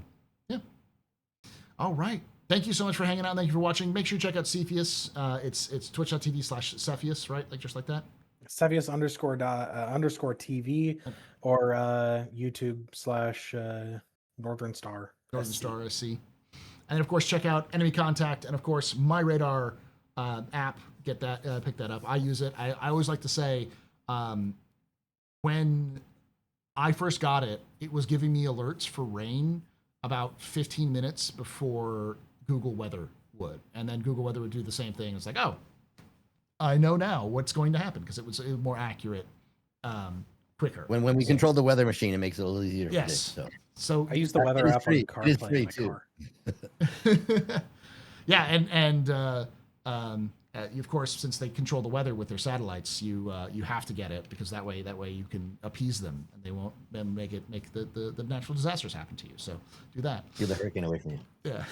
All right. Thank you so much for hanging out. Thank you for watching. Make sure you check out Cepheus. It's twitch.tv/Cepheus, right? Like just like that. Cepheus underscore TV or YouTube / Northern Star. Northern Star SC. And of course, check out Enemy Contact and of course My Radar app. Get that, pick that up. I use it. I always like to say, when I first got it, it was giving me alerts for rain about 15 minutes before Google Weather would, and then Google Weather would do the same thing. It's like, oh, I know now what's going to happen because it was more accurate, quicker. When we control the weather machine, it makes it a little easier. Yes. To predict, So I use the weather app on the car. It is free too. Yeah, and of course, since they control the weather with their satellites, you have to get it because that way you can appease them and they won't then make the natural disasters happen to you. So do that. Get the hurricane away from you. Yeah.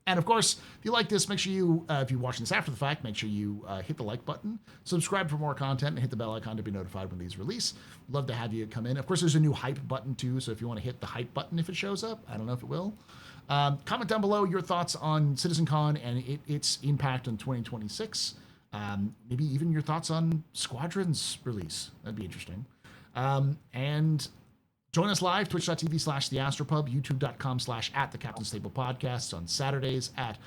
And of course, if you like this, make sure you, if you're watching this after the fact, make sure you hit the like button, subscribe for more content, and hit the bell icon to be notified when these release. Love to have you come in. Of course, there's a new hype button too, so if you want to hit the hype button if it shows up, I don't know if it will. Comment down below your thoughts on CitizenCon and its impact on 2026. Maybe even your thoughts on Squadron's release. That'd be interesting. And join us live, twitch.tv/theastropub, youtube.com/@the Captain's Table Podcasts on Saturdays at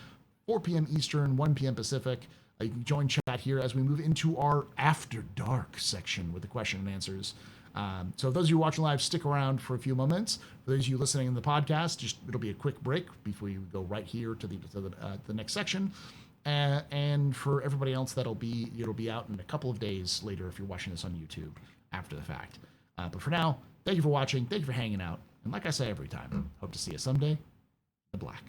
4 p.m. Eastern, 1 p.m. Pacific. You can join chat here as we move into our After Dark section with the question and answers. So those of you watching live, stick around for a few moments. For those of you listening in the podcast, it'll be a quick break before you go right here to the next section. And for everybody else, it'll be out in a couple of days later if you're watching this on YouTube after the fact. But for now, thank you for watching. Thank you for hanging out. And like I say every time, hope to see you someday in the black.